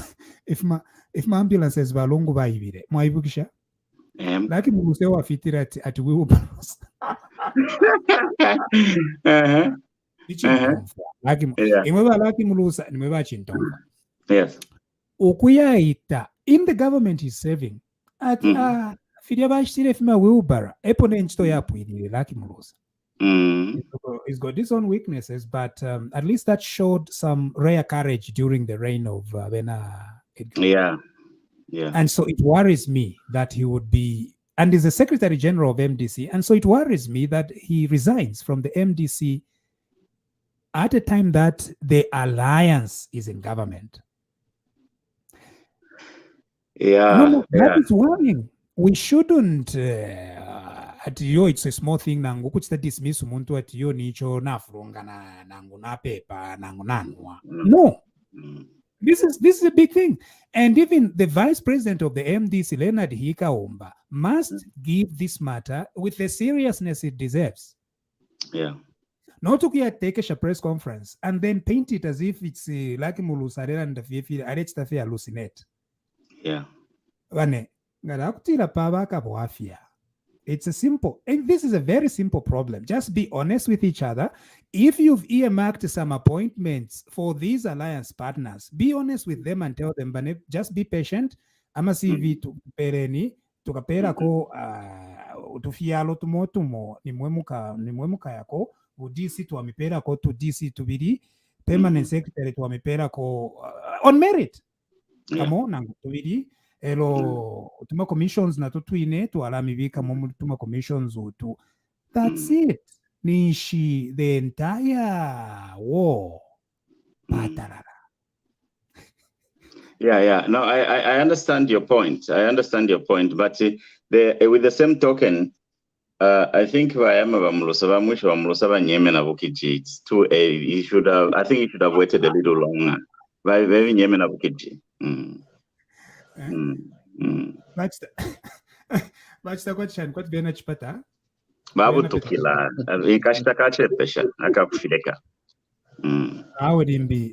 ambulance is balongo baibire, mwaibukisha. Lucky Mulosa wa fitira at wheelbarrows.
Yes.
Okuyaita in the government he's serving at wheelbarrow. He's got his own weaknesses, but at least that showed some rare courage during the reign of Bena.
Yeah.
And so it worries me that he would be, and he's the Secretary General of MDC, and so it worries me that he resigns from the MDC at a time that the alliance is in government.
Yeah.
That is warning. We shouldn't at yo it's a small thing nangu kuchita dismiss umuntu at yo nicho nafurunga na nangu na pepa nangu nanwa. No. This is a big thing. And even the vice president of the MDC, Leonard Hikaomba, must give this matter with the seriousness it deserves.
Yeah.
Not to take a press conference and then paint it as if it's like Mulusarela and the Fifi hallucinate.
Yeah.
Wane, garakutira pabaka boafia. It's a simple, and this is a very simple problem. Just be honest with each other. If you've earmarked some appointments for these alliance partners, be honest with them and tell them, just be patient. Ama CV to pereni, to kapera ko tufialo tumo ni mwemuka yako, DC to amipera ko to DC to bidi, permanent secretary to amipera ko on merit. Come on, to bidi. Elo tuma commissions na tutuine tu alamivika momu tuma commissions utu. That's it. Nishi the entire war.
Yeah. No, I understand your point. But with the same token, I think it's too early. He should have. I think he should have waited a little longer.
That's the question. What bena chipata?
Babu tukila. Ikashitakache pesha. Akakufileka.
How would it be?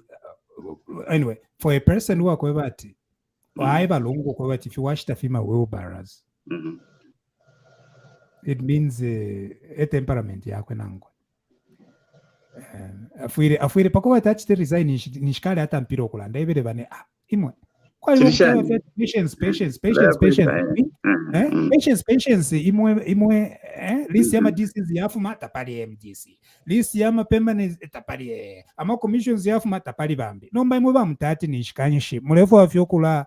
Anyway, for a person who are kwebati, if you watch the film wheelbarrows, it means a temperament yakwe nangwe. Afuire pakowa touch the resign nishikale hata mpira okulanda ibere bane imwe. Patience. Patience. Imwe list yama DCs yafuma tapali MDC. List yama permanent tapali ama commissions yafuma tapali bambi. Nomba imwe ba mutati nishikanyshi. Mulefu afyokula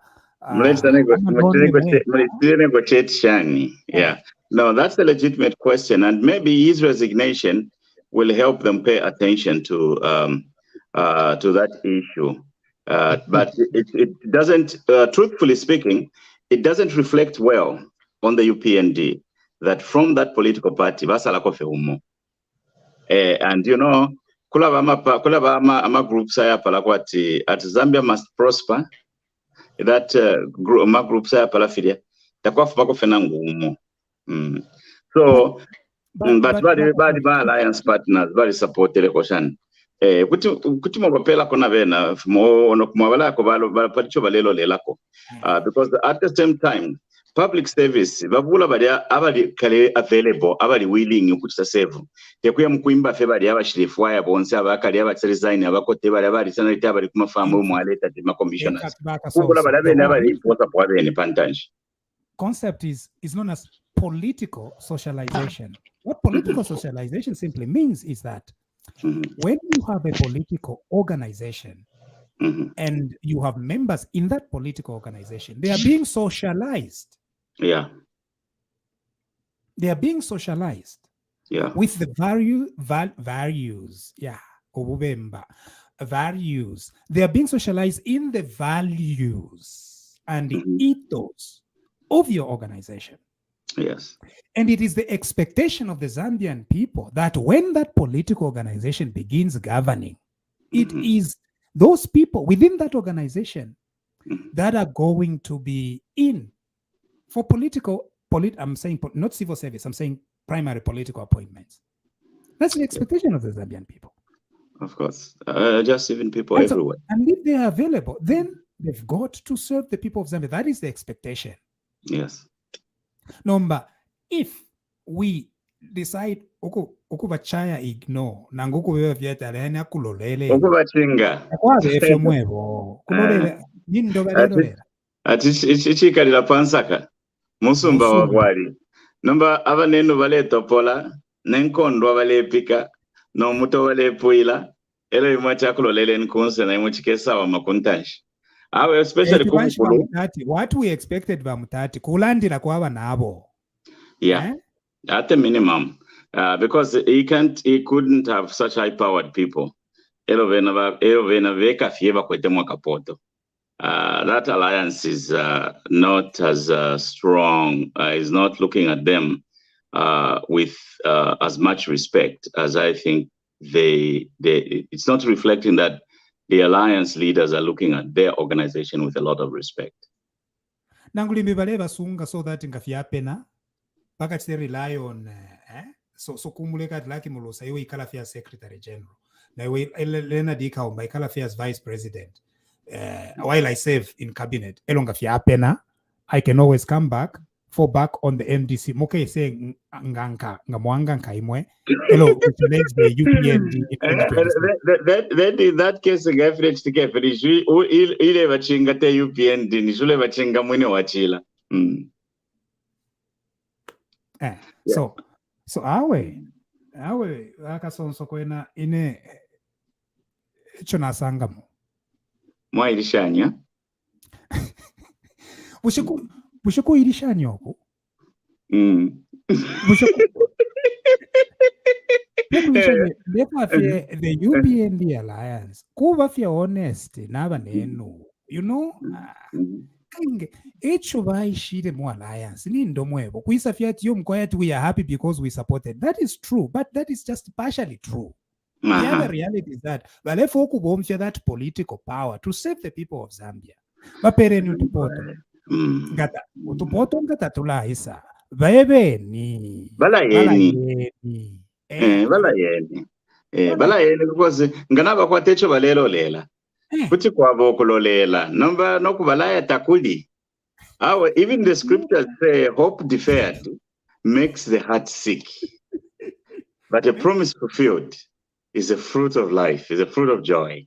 negotiate shani. Yeah. No, that's a legitimate question, and maybe his resignation will help them pay attention to that issue. But it doesn't, truthfully speaking, it doesn't reflect well on the UPND that from that political party, and you know, kulaba groups at Zambia must prosper. That groups so, but alliance partners, very supportive question. Because at the same time, public service available willing you could save mukwimba febali abashirifwaya bonse abakali abaresign abakote bali abarisanita bali kumafamu mwaleta tima commissioners
concept is known as political socialization. What political socialization simply means is that when you have a political organization and you have members in that political organization, they are being socialized.
Yeah.
They are being socialized.
Yeah.
With the values. Yeah. Values. They are being socialized in the values and the ethos of your organization.
Yes.
And it is the expectation of the Zambian people that when that political organization begins governing, it is those people within that organization that are going to be in for I'm saying not civil service, I'm saying primary political appointments. That's the expectation of the Zambian people.
Of course. Just even people everywhere.
And if they are available, then they've got to serve the people of Zambia. That is the expectation.
Yes.
Number, if we decide okubachaya ignore nangoku wewe vyeta lene akulolele
okubachinga
akwabe efyo mwebo kulolele nindo balolele
ichikalira pansaka musumba wagwali nomba abaneno baletopola nenkondo balepika no muto balepuila elo imwacha kulolele nkunse na imwachikesa wa makuntashi. Especially
what we expected bamutati kulandira kwaba nabo.
Yeah, at the minimum, because he couldn't have such high-powered people. That alliance is not as strong. Is not looking at them with as much respect as I think it's not reflecting that the alliance leaders are looking at their organization with a lot of respect.
Nangulimbi baleba sunga so that ngafiapena baka they rely on so kumuleka laki molosa yo ikala affairs secretary general na we Elena Dikaumba ikala affairs vice president while I serve in cabinet elonga fiapena I can always come back fall back on the MDC. Moke saying nganka ngamwanga nkaimwe. Hello, we challenge the UPND in 2026.
That in that case, ngafresh tikefresh. Ile bachinga te UPND ni shule bachinga mwini wachila.
So awe akasonso kwena ine chona sangamo.
Mwa ilishanya.
Bushiku ilishanya oku. The UPND Alliance kuba fia honest naba nenu, you know, each of I shire mu alliance ni ndomwebo kuisa fia tiyo mkwaya we are happy because we supported. That is true, but that is just partially true. The other reality is that balefo kubomfia that political power to save the people of Zambia. Bapereni utupoto ngata utupoto ngata tula isa baebeni
balayeni balayeni because nganaba kwa techo balelo lela kuti kwabo kulolela nomba nokubalaya takuli. Even the scriptures say hope deferred makes the heart sick, but a promise fulfilled is a fruit of life, is a fruit of joy.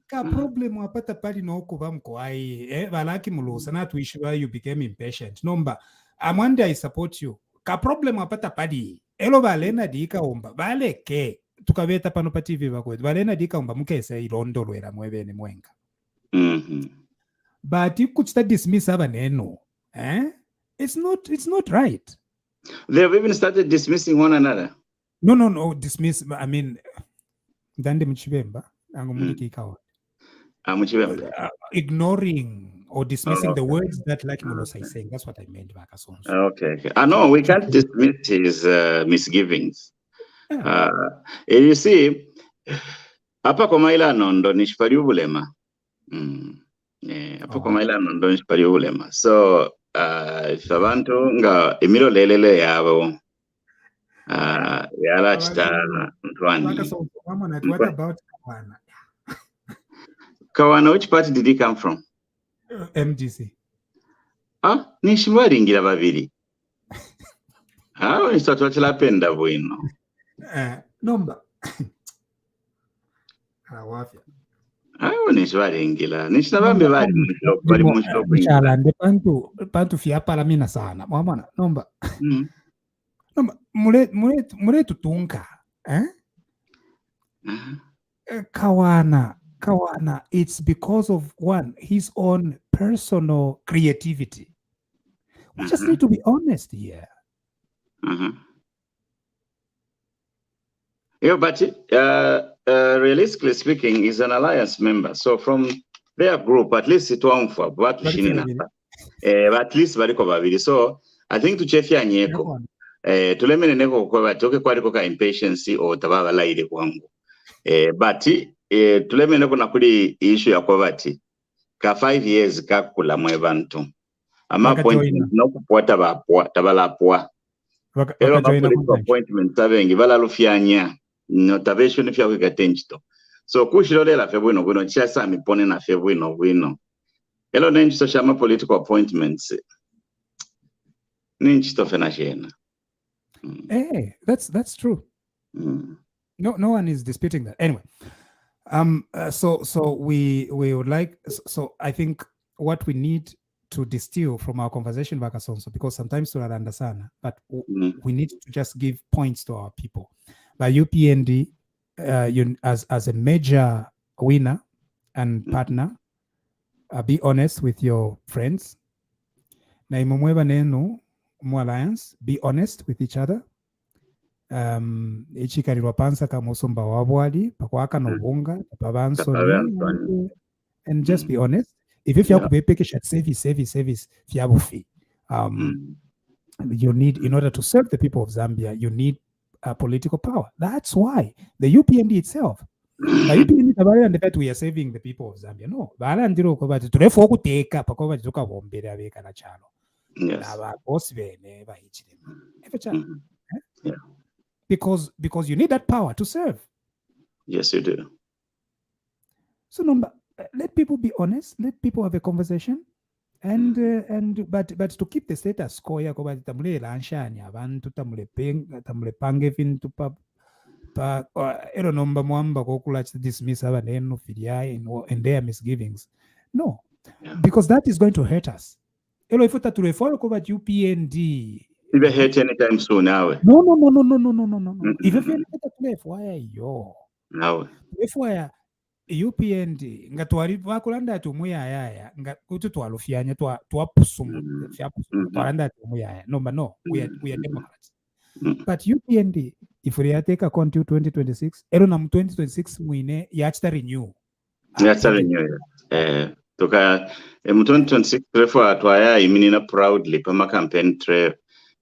Ka problem wapata pali no kuba mkwai balaki mulusa na tuishi why you became impatient nomba amwande I support you. Ka problem wapata pali elo balena dika umba baleke tukabeta pano pa TVBAKWETU balena dika umba mukese ilondolwera mwebene mwenga. But you could start dismiss abaneno. It's not right.
They have even started dismissing one another.
No, dismiss. I mean, dande mchibemba angumuliki ikawa. Ignoring or dismissing the words that like Mulosa is saying. That's what I meant back as well.
Okay. I know we can't dismiss his misgivings. You see, apa komaila nondo nishpari ubulema. Apa komaila nondo nishpari ubulema. So, if abantu nga emilo lelele yabo. Yala chitana ntwani.
What about Kawana?
Kawana, which party did he come from?
MDC.
Nishimwari ngira babiri. Nisatwachila penda bwino.
Nomba. Wafya.
Nishwari ngira. Nishabambe bari mushlo
Chala nde pantu fiapala mina sana. Mwamana nomba. Nomba mule tutunka. Kawana, it's because of one, his own personal creativity. We just need to be honest here.
Yeah, but realistically speaking, he's an alliance member. So from their group, at least it won't for but at least bariko babiri. So I think to chefia nyeko. Tulemene neko kwa toke kwa riko impatience or tababa laide kwangu. But tulemene kuna kuli issue ya kwa bati ka 5 years kakula mwebantu ama appointment no kupota bapwa tabalapwa ero appointment tabengi balalufyanya no tabeshoni fya kwikatenjito so kushilolela febwino bwino chasa mipone na febwino bwino elo nenjito shama political appointments ninjito fena shena.
Hey, that's true. No one is disputing that. Anyway, so we would like. So I think what we need to distill from our conversation back as also, because sometimes we don't understand, but we need to just give points to our people. By UPND, as a major winner and partner, be honest with your friends. Na imumweba nenu mu alliance, be honest with each other. Ichikarirwa pansa kamusumba wabwali pakwaka nobunga pabansoni and just be honest. If you have service fiabufi, you need, in order to serve the people of Zambia, you need political power. That's why the UPND itself, the UPND and the fact we are saving the people of Zambia. No, because you need that power to serve.
Yes, you do.
So let people be honest. Let people have a conversation, But to keep the status quo yakoba tamule lanshani abantu tamule pange vintu pa ero nomba mwamba kokula dismiss abaneno filiai and their misgivings. No, because that is going to hurt us. Elo ifuta to follow over UPND.
If you hurt anytime soon now.
No. If you feel to why yo.
No.
If why UPND nga twali bakulanda tumuyaya nga kutu twalufyanya twapusumu twalanda tumuyaya. No, but no, we are Democrats. But UPND, if we take account to 2026, ero na 2026 mwine yachita renew.
Yachita renew. Toka 2026 prefer twaya iminina proudly pama campaign trail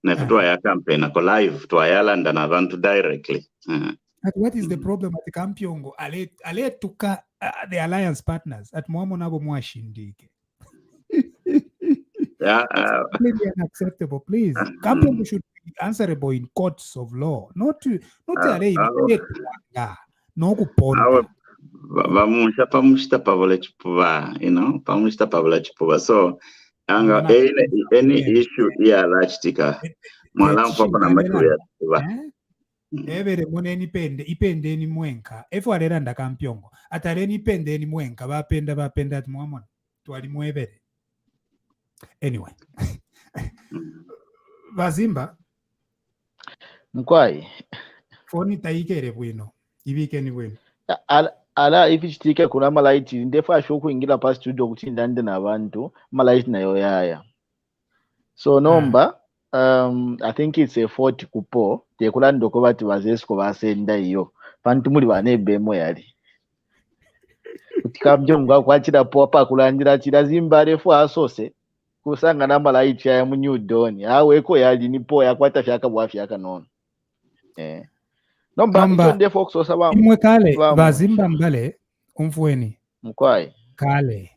na twaya campaign ako live twaya landa na abantu directly.
But what is the problem at the Kampyongo? Ale tuka the alliance partners at Mwamo nabo mwashindike.
Yeah,
completely unacceptable. Please, Kampyongo should be answerable in courts of law, not no kuponda.
Vamusha pamushita pavole chipuva, pamushita pavole chipuva. So, any issue here, lachtika, mwalampo pana matuya chipuva.
Evere moneni ipende ni mwenka efu alera nda Kampyongo ataleni ipende ni mwenka bapenda ati mwamona twali mwevere. Anyway. Bazimba
mkwai
foni taikere bwino ibike ni bwino
ala ifichitike kuna malaiti ndefa shoku ingira pa studio kuchinda ndi na abantu malaiti nayo yaya so nomba I think it's a 40 kupo tekulando ko bati bazesko basenda iyo pantu muri bane bemo yali Kampyongo kwachira popa kulandira chira zimbare fu asose kusanga na malaiti ya mu New Dawn aweko yali nipo yakwata shaka bwafi yakanono nomba nde fox osaba
imwe kale bazimba mbale umfueni
mkwai
kale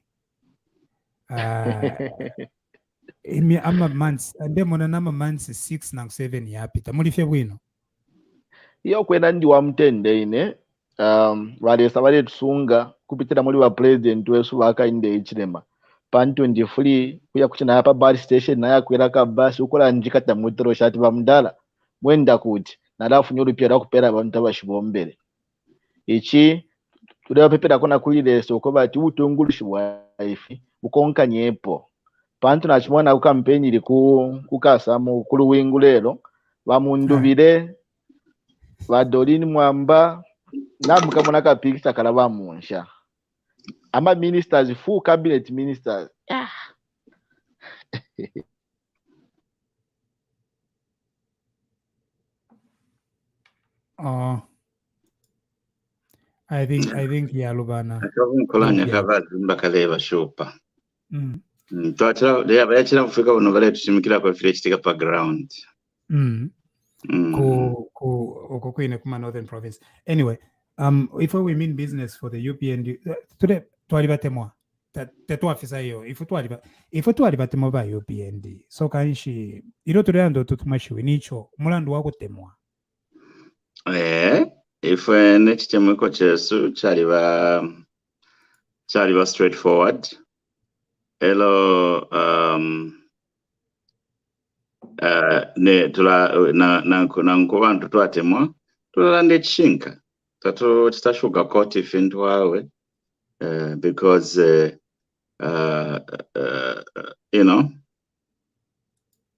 imi ama months ndemona nama months 6 na 7 yapita mulifye bwino
iyo kwenda ndi wa mtende ine wale sabale tusunga kupitira muri wa president wesu wakainde ichilema pan 23 kuya kuchina hapa bar station na yakwera ka bus ukola njikata mutero shati bamdala mwenda kuti nalafu nyuru pia rakupera abantu abashibombere ichi tudwa pepera kona kulileso ko bati utungulushi wife ukonka nyepo pantu nachimwana ku campaign iri kukasa mu kuluwingu lero bamundubire badolini mwamba namuka mona ka picture kala bamunsha ama ministers full cabinet ministers
I think ya Lubana.
Kolanya kabazimba kaleba shopa. Twachira leba yachira kufika uno vale tushimikira kwa vile chitika pa ground.
Ko kwine kuma Northern Province. Anyway, if we mean business for the UPND today twalibatemwa tetu afisa hiyo if twalibatemwa ba UPND so kanshi iro tulando tutumashiwe nicho mulandu wako temwa.
If next time we chesu chaliba straightforward. Hello, ne tula na nkubantu twatemwa tulande chinka tatu titashuka koti fintu wawe because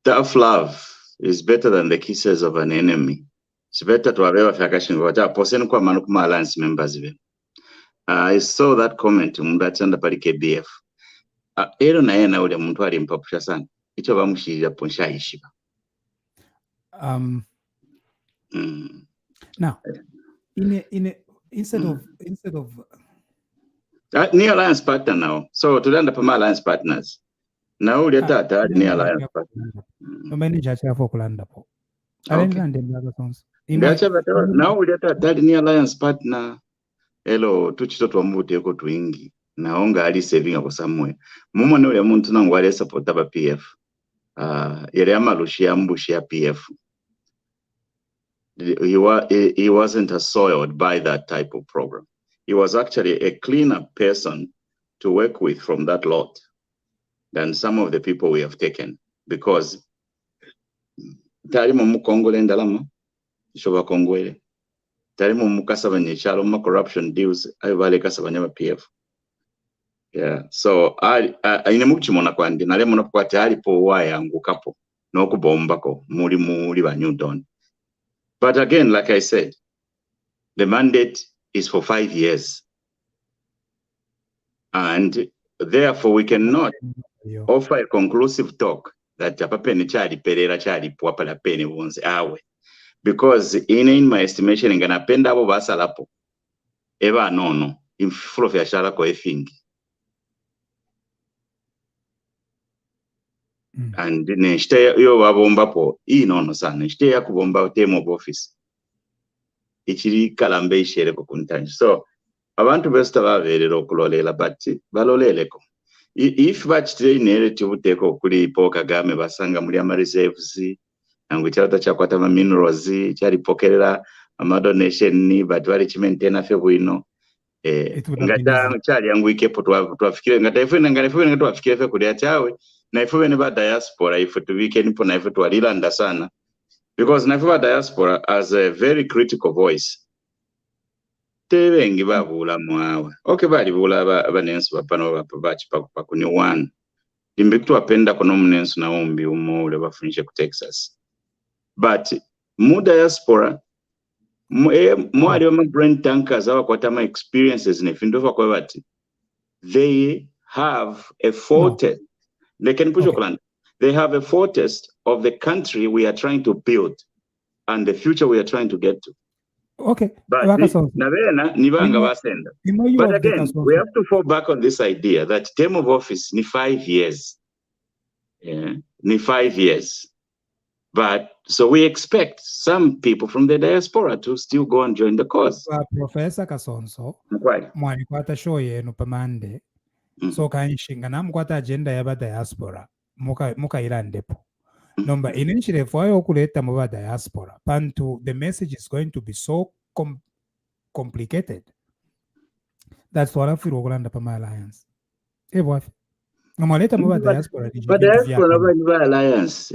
tough love is better than the kisses of an enemy. It's better to have ever fakashingo ta poseni kwa manu kuma alliance members be. I saw that comment mundachanda pali KBF. Ero na yena ule muntu ali mpapusha sana. Icho bamushirira ponsha ishiba.
Now, instead of
ni alliance partner now. So tulanda pa alliance partners. Na ule tata ni alliance partner.
Mbani jacha for kulanda po. Alengande mlaga sons.
Na ule tata ni alliance partner. Hello tuchito twamute ko twingi. Naonga ali saving ako somewhere. Mumo ne ule muntu nangu ali support aba PF. Yere amalushi ambushi ya PF. He wasn't assoiled by that type of program. He was actually a cleaner person to work with from that lot. than some of the people we have taken, because tali mu Kongole ndalama ishoba Kongole tali mu kasaba nyechalo mu corruption deals ayo bale kasaba nyama PF. Yeah, so ine mukchimona kwandi nale mona kwati alipo waya ngukapo nokubombako muri ba New Dawn. But again, like I said, the mandate is for 5 years, and therefore we cannot offer a conclusive talk that apapeni chali perera chali puapala peni wonse awe, because in my estimation nganapenda abo basalapo eba nono imfulo vya shala ko efingi. And neshite yo babomba po inono sana neshite ya kubomba term of office ichiri kalambe ishere ko kuntanje. So abantu besta baverera okulolela but baloleleko if bachite narrative teko kuri Paul Kagame basanga muri ama reserves nangwe cyata cyakwata ama minerals cyari pokerera ama donation ni but bari chimentena fe buino ngata cyari yangu ikepo twafikire ngata ifuna ngata twafikire fe kuri yachawe na ifuwe ni ba diaspora ifu tuwike nipo na ifu tuwalilanda sana, because na ifu ba diaspora as a very critical voice tebengi babula mwawe okay bali bula abanensu bapano bapabachi pakuni one imbikitu apenda kono munensu na umbi umole bafunishe ku Texas, but mu diaspora mwali wa brain tankers awa kwa tama experiences ne findofa kwa bati they have a foretaste. They can push okay. They have a foretaste of the country we are trying to build and the future we are trying to get to.
Okay.
But again, we have to fall back on this idea that term of office ni 5 years. Yeah, ni 5 years. But so we expect some people from the diaspora to still go and join the cause.
Professor Kasonso, mwani kwata show yenu pamande. So kanshinga namkwata agenda yaba diaspora muka irandepo nomba initiative wayo kuleta muba diaspora pantu the message is going to be so complicated. That's what I feel okulanda pa alliance ebwafi ngamaleta muba diaspora
but diaspora alliance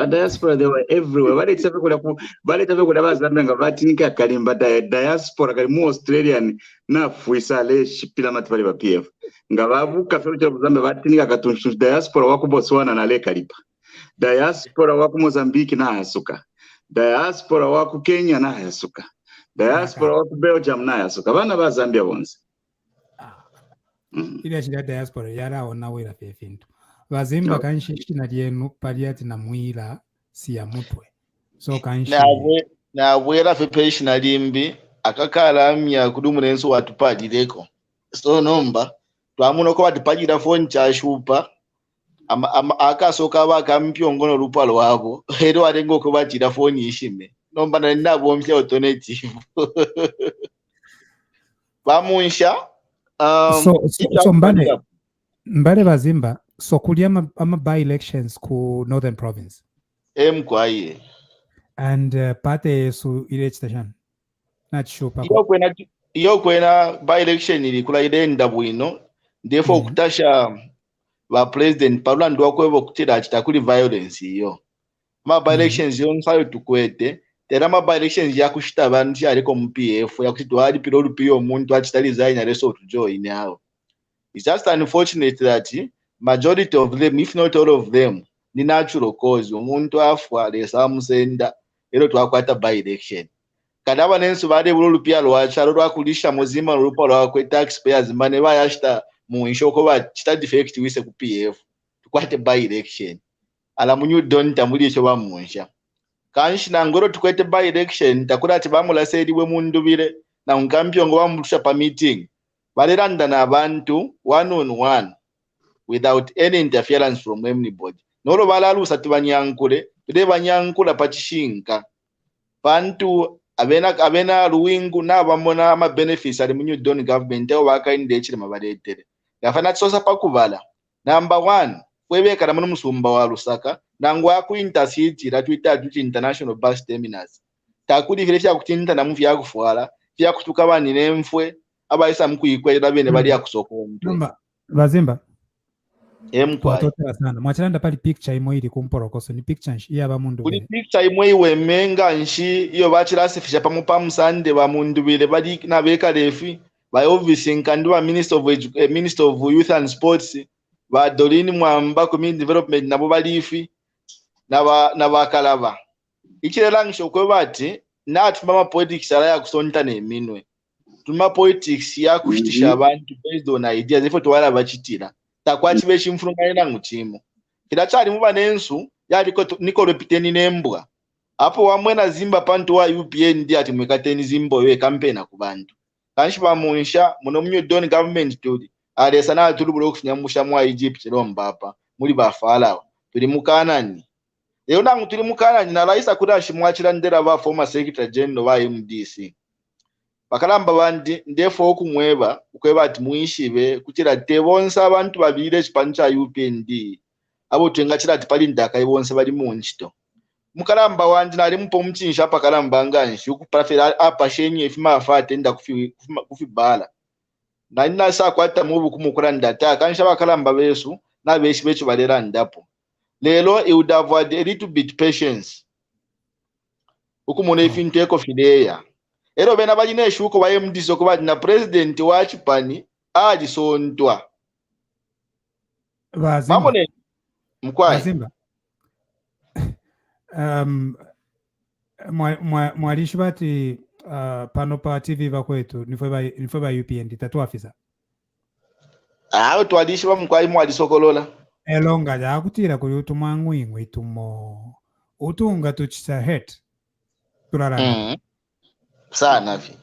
diaspora they were everywhere bali tsafe kula bazambe ngavatinka kalimba diaspora kali mu Australian na fuisale shipila matibali ba PF ngavavuka fero bazambe vatinika katunchu diaspora wako Botswana na leka lipa diaspora wako Mozambique na hasuka diaspora wako Kenya na hasuka diaspora wako Belgium na hasuka bana ba Zambia bonse
ile shida diaspora yara ona wera fefintu bazimba kanshi na lyenu paliati na mwila si ya mutwe so kanshi
na wera fepeshi na limbi akakala amya kudumu nenso watupadileko so nomba twamuno ko batipajira phone chashupa akasoka bakampyongono lupalo wabo ero arengo ko batira phone yishime nomba na ndabo mpya alternative bamunsha
so mbale bazimba so kuli ama by elections ku Northern Province
kwaye
and pate su ile station not sure
iyo kwena by election ili kula idenda bwino therefore kutasha ba president Paula ndo kwebo kutira achitakuli violence iyo ma by elections yo nsayo tukwete tera ma by elections ya kushita bantu ariko mu PF ya kushitwa ali piro lupiyo umuntu achitaliza ina reso to join yao. It's just unfortunate that majority of them, if not all of them, ni natural cause umuntu afwa lesa musenda ero twakwata by election kadaba nensu bade bulupya lwacha lwakulisha muzima lupo lwakwe taxpayers money bayashita mu inshoko ba chita defect wise ku PF tukwate by election ala munyu don tambuli cyo bamunsha kanshi na ngoro tukwete by election takura ati bamula sediwe mundubire na ngambyo ngo bamulusha pa meeting baliranda na abantu one on one without any interference from anybody nolo balalusa tibanyankule bide banyankula pachishinka bantu abena luwingu na bamona ama benefits ali munyu don government eo bakainde echire mabaletere gafana tsosa pakubala number 1 kwebeka na musumba wa Lusaka nangwa ku intercity la twita duty international bus terminals takudi vile vya kutinda na muvya kufuala vya kutuka bani nemfwe abaisa mkuyikwera bene bali akusoko mtu
bazimba Twatotera sana. Mwachilanda pali picture imwe ili kumporokoso. Ni picture nshi. Iya ba mundu
Kuli
bile.
picture imwe iwe menga nshi. Iyo bachirasifisha pamupa msande ba mundu bile. Badi na beka lefi. Ba obviously nkanduwa Minister of Youth and Sports. Ba Dolini Mwamba Community Development na balifi. Na ba Kalaba. Ichirela ngisho kwe bati. Na tumama politics ala ya kusonta ne minwe. Tuma politics ya kushitisha abantu based on ideas. Ifo tuwala bachitira. Takwati beshi mfurungane ngutimu. Kidachari muba nensu yali niko repiteni nembwa. Hapo wamwena zimba pantu wa UPND ati mwekateni zimbo we kampena kubantu. Kanshi Munshya muno mnyo don government tuli. Alesa na tuli bulo kufinyamusha mwa Egypt lomba hapa. Muri bafala. Tuli mukanani. Leo nangu tuli mukanani na rais akurashi mwachira ndera ba former secretary general wa MDC. Bakalamba bandi ndefo okumweba ukweba ati muishibe kuchira tebonsa abantu babire chipancha UPND abo twengachira ati pali ndaka ibonse bali munchito mukalamba wandi nali mpo mchinsha apa kalamba nganshi ukuprafera apa shenye ifima afate nda kufibala na ina sa kwata mubu kumukura ndata kansha bakalamba besu na beshi bechu balera ndapo lelo it would have had a little bit patience ukumone ifinteko fideya. Ero bena bajine shuko wa MDC ko na president wa chipani ajisontwa.
Bazimba.
Mamone mkwai.
Bazimba. Mwalishi bati pano pa TVBAKWETU nifwe ba UPND tatu afisa.
Twalishi ba mkwai mwalisokolola.
Elonga ja kutira kuli utumangwingwe tumo. Utunga tuchisa het. Turarana.
Sana vi.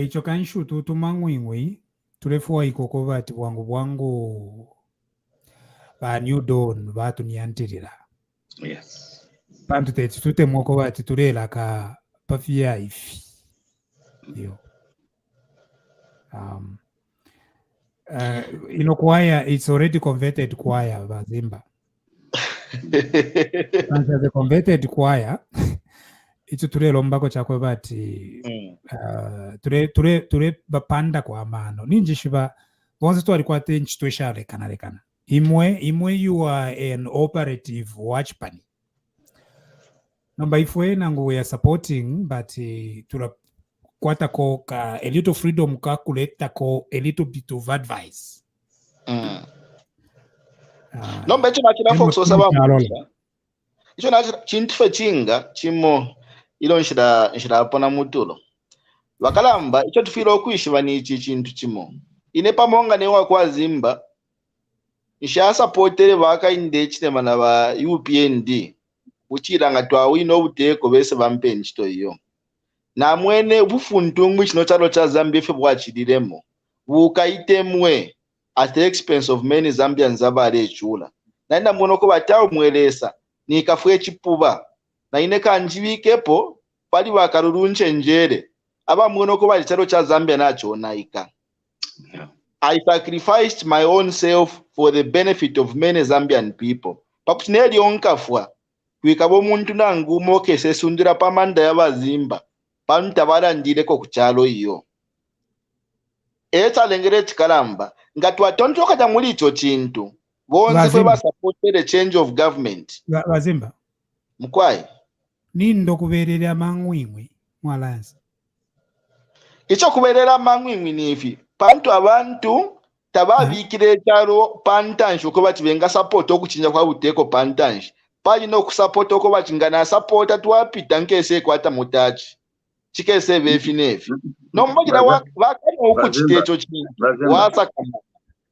Icho kanshu tutumangwingwe tulefuwa ikoko bati wangu ba New Dawn batu niyantirira.
Yes.
Pantu tete mwoko bati turela ka pafia ifi. Yo. Choir, it's already converted choir, Bazimba. And as a converted choir, it's ture lombako chakwe bati ture bapanda kwa mano. Ninjishiba bonse tu alikuwa nchitwesha rekana. Imwe you are an operative watch pani. Number ifwe nangu we are supporting, but tura kwata ko ka a little freedom calculate ko a little bit of advice.
No becho na kila folks osaba Munshya. Icho na chintfe chinga chimo ilo nshira pona mutulo. Wakalamba icho tufiro okuishiba ni ichi chintu chimo. Ine pamonga ne wa Zimba. Nsha supportere baka inde chitema na ba UPND. Uchira ngatwa wino buteko bese bampe nchito iyo. Na mwene bufuntungu chino chalo cha Zambia fe bwachidilemo. Bukaitemwe at the expense of many Zambians abale chula. Na ina mwono ko batao mwelesa ni kafwe chipuba. Na ine kanjibikepo pali bakarurunche njere. Aba mwono ko bali chalo cha Zambia nacho naika.
Yeah.
I sacrificed my own self for the benefit of many Zambian people. Paputineli onkafwa. Kwikabo muntu nangu moke sesundira pamanda ya Bazimba. Pantabara ndireko kuchalo iyo. Eta lengere chikalamba. Ngatwa tontoka jamuli icho chintu. Bonzi fwe supported the change of government.
Bazimba.
Mkwai.
Nindo kuberera mangwingwi mu Alliance.
Icho kuberera mangwingwi nifi. Pantu abantu tababikire chalo pantanshi uko batibenga support okuchinja kwa buteko pantanshi. Pali no kusupport uko bachingana support tuwapita nkese kwata mutachi. Chikese befinefi. No mbagira wakani ukuchitecho chini. Wasa kama.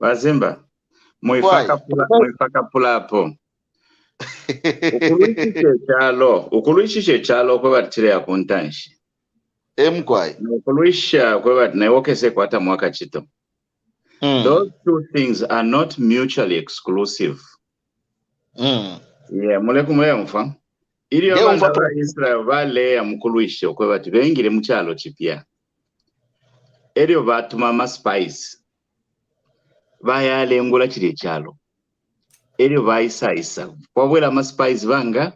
Bazimba. Muifaka pula hapo. Ukuluishishe chalo kwa batire ya kuntanshi.
Mkwai.
Ukuluisha kwa bat na iwokese kwa hata mwaka chito. Those two things are not mutually exclusive. Yeah, mulekumu mfa. Ili wabanda Israel vale ya mkuluishe kwa bati vengile mchalo chipia. Elio batu mama spice. Vaya lengula chile chalo. Elio vaisa. Kwa wela ma spice vanga.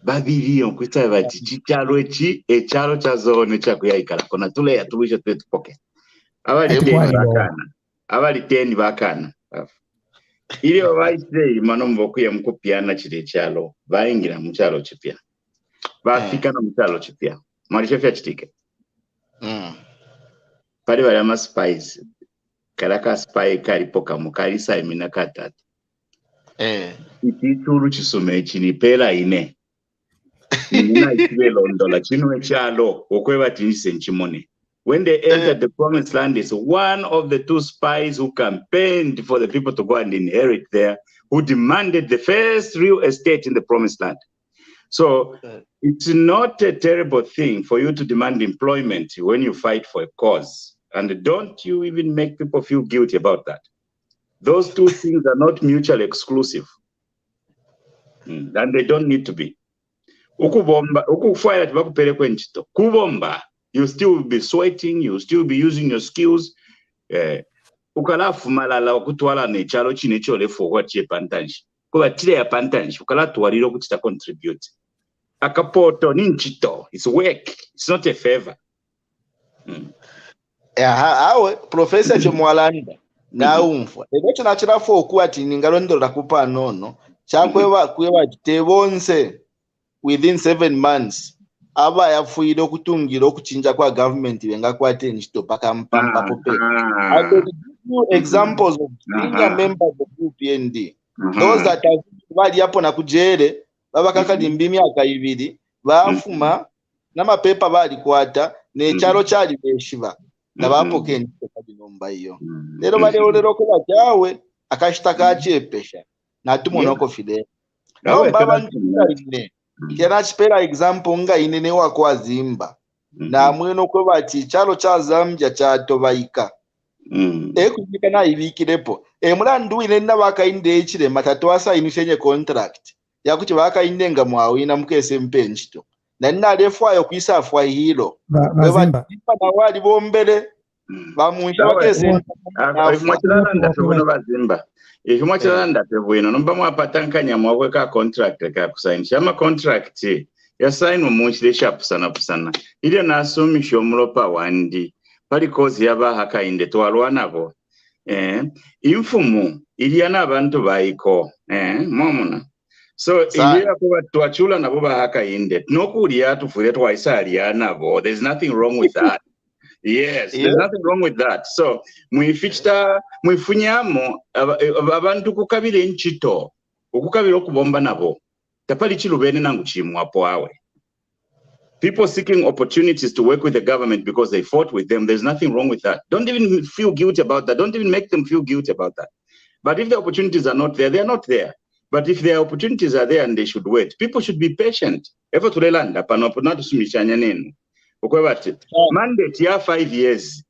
Babili kwita bati chichalo echi echalo chazone chakuya ikala. Kona tule ya tuwisha tuwe tupoke. Awali 10 bakana. ili wabaite manombo kuya mkupiana chile chalo baingira mu chalo chipya bafika no mu chalo chipya mwalishefya chitike pali bali ama spies kalaka spy kalipoka mukalisa imina katatu ititulu chisome chinipela ine nina ikiwe londola chinwe chalo okweba tinise nchimone. When they entered the promised land, is one of the two spies who campaigned for the people to go and inherit there, who demanded the first real estate in the promised land. So it's not a terrible thing for you to demand employment when you fight for a cause. And don't you even make people feel guilty about that. Those two things are not mutually exclusive. And they don't need to be. Ukubomba, ukufaya tibakupele kwenchito. Kubomba. You still be sweating, you still be using your skills. Ukalafu malala okutwala nechalo chinecho lefo wachi pantanji. Kuba tile ya pantanji, ukala tuwarilo kutita contribute. Akapoto ninchito, it's work, it's not a favor.
Awe, Professor Chimwalanda, na umfwa. Ebecho nachira fo okuati ningalondora kupa nono. Chakwewa tebonse within 7 months. Aba yafuire okutungira okuchinja kwa government benga kwate nchito paka mpampa pope. I will give you examples of senior members of UPND. Those that are bali hapo na kujere baba kaka dimbimi akayibiri bafuma na mapepa bali kwata ne chalo chali beshiba na bapoke nchito kadi nomba hiyo. Lero bale olero ko bajawe akashitaka achepesha na tumonoko fide. No baba ndine Kera chipera example nga inene wako azimba. Na mweno kwe bati chalo cha Zambia cha tobaika. Kujika na ibikirepo. Mulandu inena waka inde ichire matatu asa inishenye contract. Ya kuti waka inde nga mwawi na mkese mpenchito. Na nina lefu ayo kuisa afwa hilo.
Bazimba.
Na wali bombele. Bamuisha wakese.
Mwachilana ndafebuno bazimba. Mwachilanda pebwino nomba mwapatankanya mwaweka contract ka kusainisha ama contract ya sign omunchile sharp sana pusana ile nasumisho mulopa wandi pali kozi yaba haka inde twalwa nabo infumu iliana abantu bayiko momona so ile ko twachula nabo ba haka inde nokulia tufure twaisali nabo. There's nothing wrong with that. Yes, there's nothing wrong with that. So, mwifunyamo abantu kukabile nchito, ukukabile okubomba nabo. Tapali chilubene nangu chimu hapo awe. People seeking opportunities to work with the government because they fought with them, there's nothing wrong with that. Don't even feel guilty about that. Don't even make them feel guilty about that. But if the opportunities are not there, they are not there. But if their opportunities are there and they should wait, people should be patient. Ever to lelanda panoponatu sumishanya nenu. Mandate ya 5 years.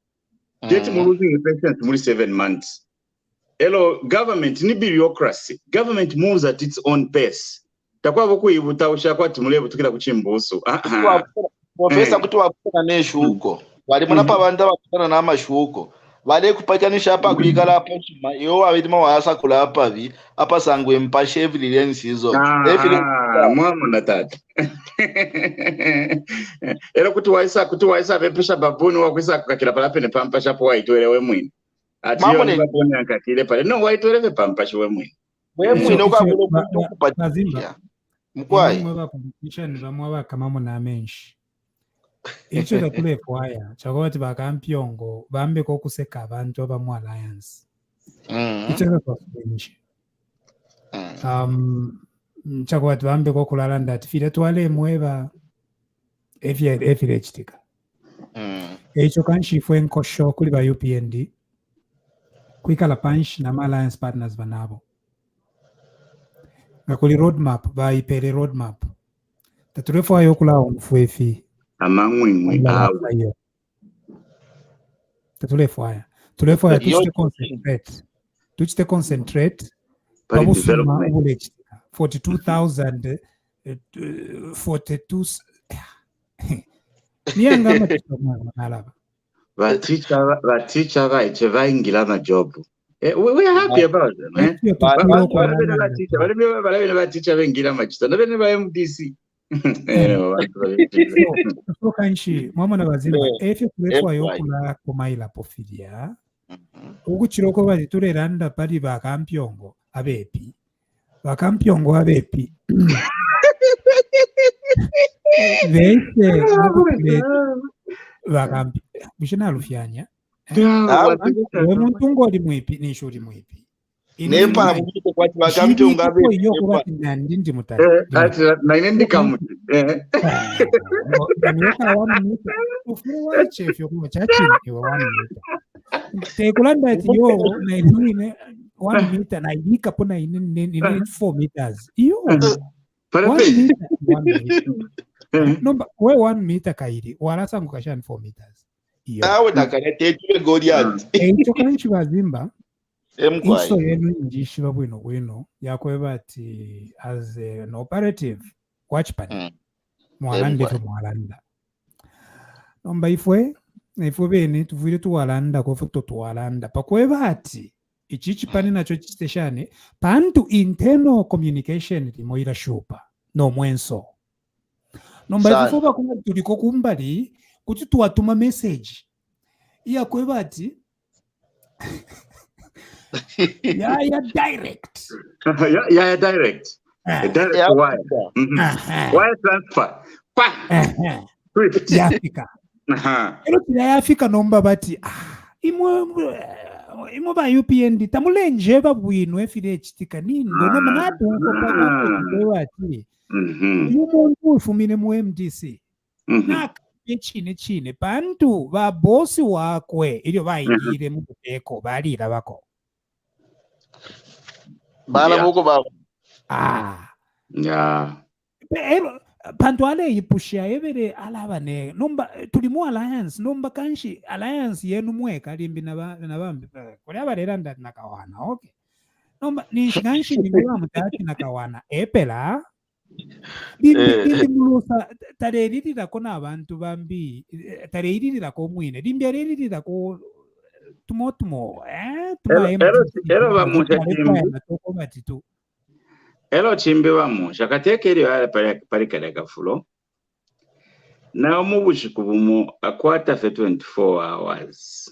Get losing patience muri 7 months. Hello, government ni bureaucracy. Government moves at its own pace. Takwa boku ibuta ushakwa timulebu tukila kuchimbusu.
Professor kuti wapona neshu huko. Wali mwana pa banda bakutana na amashu huko. Wale kupatanisha hapa kuikala hapo chuma. Yo wabidima waasa kula hapa vi. Hapa sangwe mpashe evidence hizo.
Mwamu na tatu. Ero kutuwaisa vepesha babuni wakwisa kukakila palapene pampasha po waituwele we mwini. Atiyo ni babuni ankakile pale. No, waituwele ve pampasha we mwini.
We mwini uka kupatia. Mkwai.
Mweba kumbukisha nizamwa kamamu na menshi. Icho da kule kwaya. Chagoti bakampiongo. Bambe kokuseka abantu abamu Alliance. Icho da kwa kubenshi. Chagoti bambe kokulala ndati. File tuwale mweba. Efile chitika. Icho kanshi fue nkosho kuli ba UPND. Kuikala panshi na Alliance partners banabo. Ngakuli roadmap, ba ipele roadmap. Taturefu ayo kula umfuefi.
Amangwingwi awe.
Taturefu aya. Turefu aya tuchite concentrate. Tuchite concentrate. Pabusuma ubule chitika. 42,000 42 Nianga machitoma nalaba.
Teacher right vaingira na job. We are happy about them, man. Teacher vengira machita. Nabene ba MDC.
So kanshi mama na bazimba efe kulefu ayokula kumaila pofidia. Ukuchiroko bali tureranda pali bakampiongo abepi vakampyongo abepi vese vakampi bishina lufyanya wemuntu ngoli mwipi nishuri mwipi
nepa mukite kwati vakampyongo abepi
iyo kubati nandi ndi mutali
ati na ine ndikamuti
ndamyoka wamuita ufure waichef yokuva chachini iwe 1 meter tekulanda ati yo na ine 1 meter na ilika pona ine 4 meters iyo nomba we 1 meter kairi walasangu kashani 4 meters iyo
awe nakanetejule Goliath
echo kanchi bazimba iso yenu njishiva bwino yakweva ati as an operative watchpan mwalanda nomba ifwe bene tuvire tuwalanda kofuto tuwalanda pakweva ati ichichi pani nacho chisteshane pantu internal communication limoira shupa no mwenso nomba ifwe bakuna tuliko kumbali kuti tuwatuma message yakweva ati yeah direct
direct wire wire transfer
swift yafika yafika nomba bati imwe ba UPND tamulenje babwino efire chitika nindo noma nato bati umuntu ufumine mu MDC chine bantu ba bosi wakwe ilio bayingire mu beko balira bako
bala buko ba
pantu ale yipushya ebere alabane nomba tuli mu alliance nomba kanshi alliance yenu mweka limbi na bambi kuli abalera ndati nakawana okay nomba nishikanshi ndingwa mutati nakawana epela limbi mulusa tareririra kona abantu bambi tareririra ko mwine limbi areririra ko tumo
ero bamusha elo chimbe bamusha katekeri pari kale kafulo na mubushiko bumu akwata fe 24 hours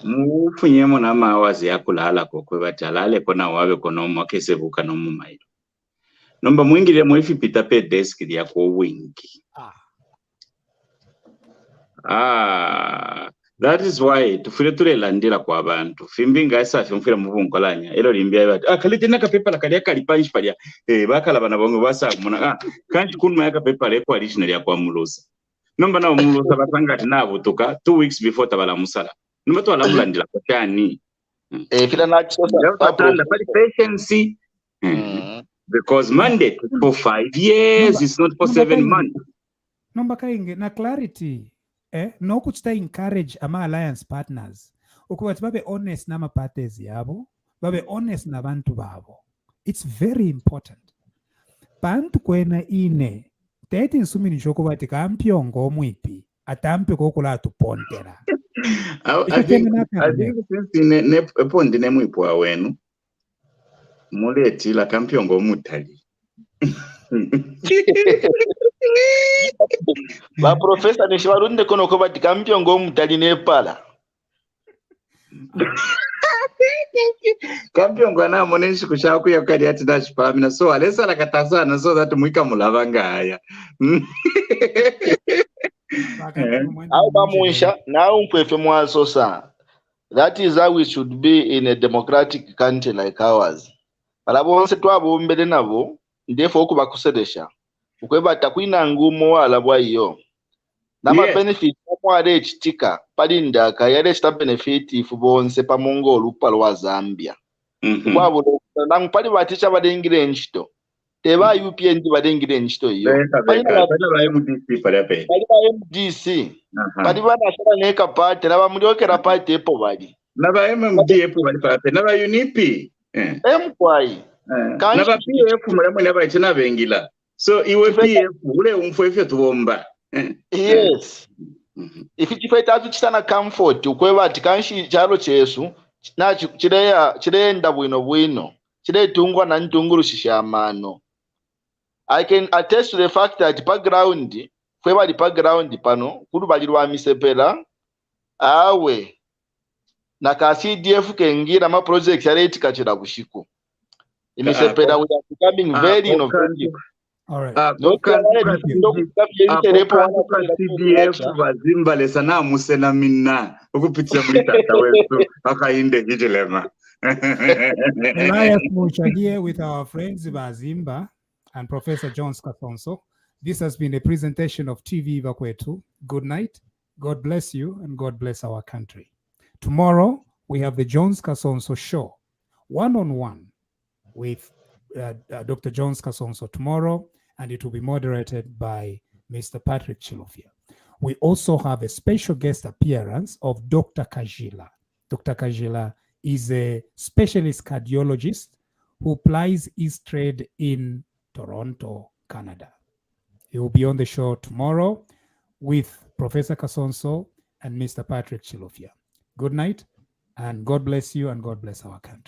mufunyemo na hours yakulala kokwe batalale kona wabe kono mwakesebuka no mumairo nomba mwingire mwifipita pe desk yako wingi that is why tufire turelandira kwa abantu fimbinga isafi mfira mubunkolanya elo limbya bati kalite naka paper la kali kali punch palia bakala bana bongo basa muna kanchi kunma yaka paper le kwa additional ya kwa mulusa nomba na mulusa batangati nabo tuka 2 weeks before tabala musala nomba to alamulandira kwa tani
fila na chosa
patanda patience because mandate for 5 years is not for 7 months
nomba kainge na clarity no kuchita encourage ama alliance partners ukubati babe honest na parties yabo babe honest na bantu babo. It's very important bantu kwena ine tete nsumini shoko bati kampyongo mwipi atampe kokula tupontera
I think since pondi ne mwipo wenu muleti la kampyongo mutali
ba professor nishibarunde kono ko bati kampyongo mutali nepala
kampyongo ana moneshi kushaku yakali ati dashipamina so alesa la katasana so that muika mulavanga haya
Alba Munshya now mpefe mwaso sa. That is how we should be in a democratic country like ours. Balabonse twabombere nabo ndefo okuba kusedesha ukweba takwina ngumo wala bwa iyo nama benefit mwale chitika palinda kayale chita benefit ifu bonse pa mongo olupalo wa Zambia kwabo nangu pali baticha badengire nchito teba UPND badengire nchito iyo pali ba MDC pali bana sala neka pate na bamulokera pate epo bali
na ba MMD epo bali pate na ba UNIP
kwai
na ba PF mulemo na ba china bengila so iwe PF ule umfefe tubomba
yes ifichifeta tuchitana comfort ukweba ati kanshi chalo chesu na chirenda bwino chire tungwa na ntunguru shishamano. I can attest to the fact that background kweba di background pano kulu balirwa misepela awe na ka CDF kengira ma project yale tikachira kushiko Mr. Peda, we are becoming very innovative.
All right.
CDF bazimba lesana musena minna ukupitsa mwitata wetu akainde hijilema.
Elias Munshya here with our friends Bazimba and Professor Jones Kasonso. This has been a presentation of TVBAKWETU. Good night. God bless you and God bless our country. Tomorrow we have the Jones Kasonso show, one-on-one with Dr. Jones Kasonso tomorrow, and it will be moderated by Mr. Patrick Chilofia. We also have a special guest appearance of Dr. Kajila. Dr. Kajila is a specialist cardiologist who plies his trade in Toronto, Canada. He will be on the show tomorrow with Professor Kasonso and Mr. Patrick Chilofia. Good night, and God bless you and God bless our country.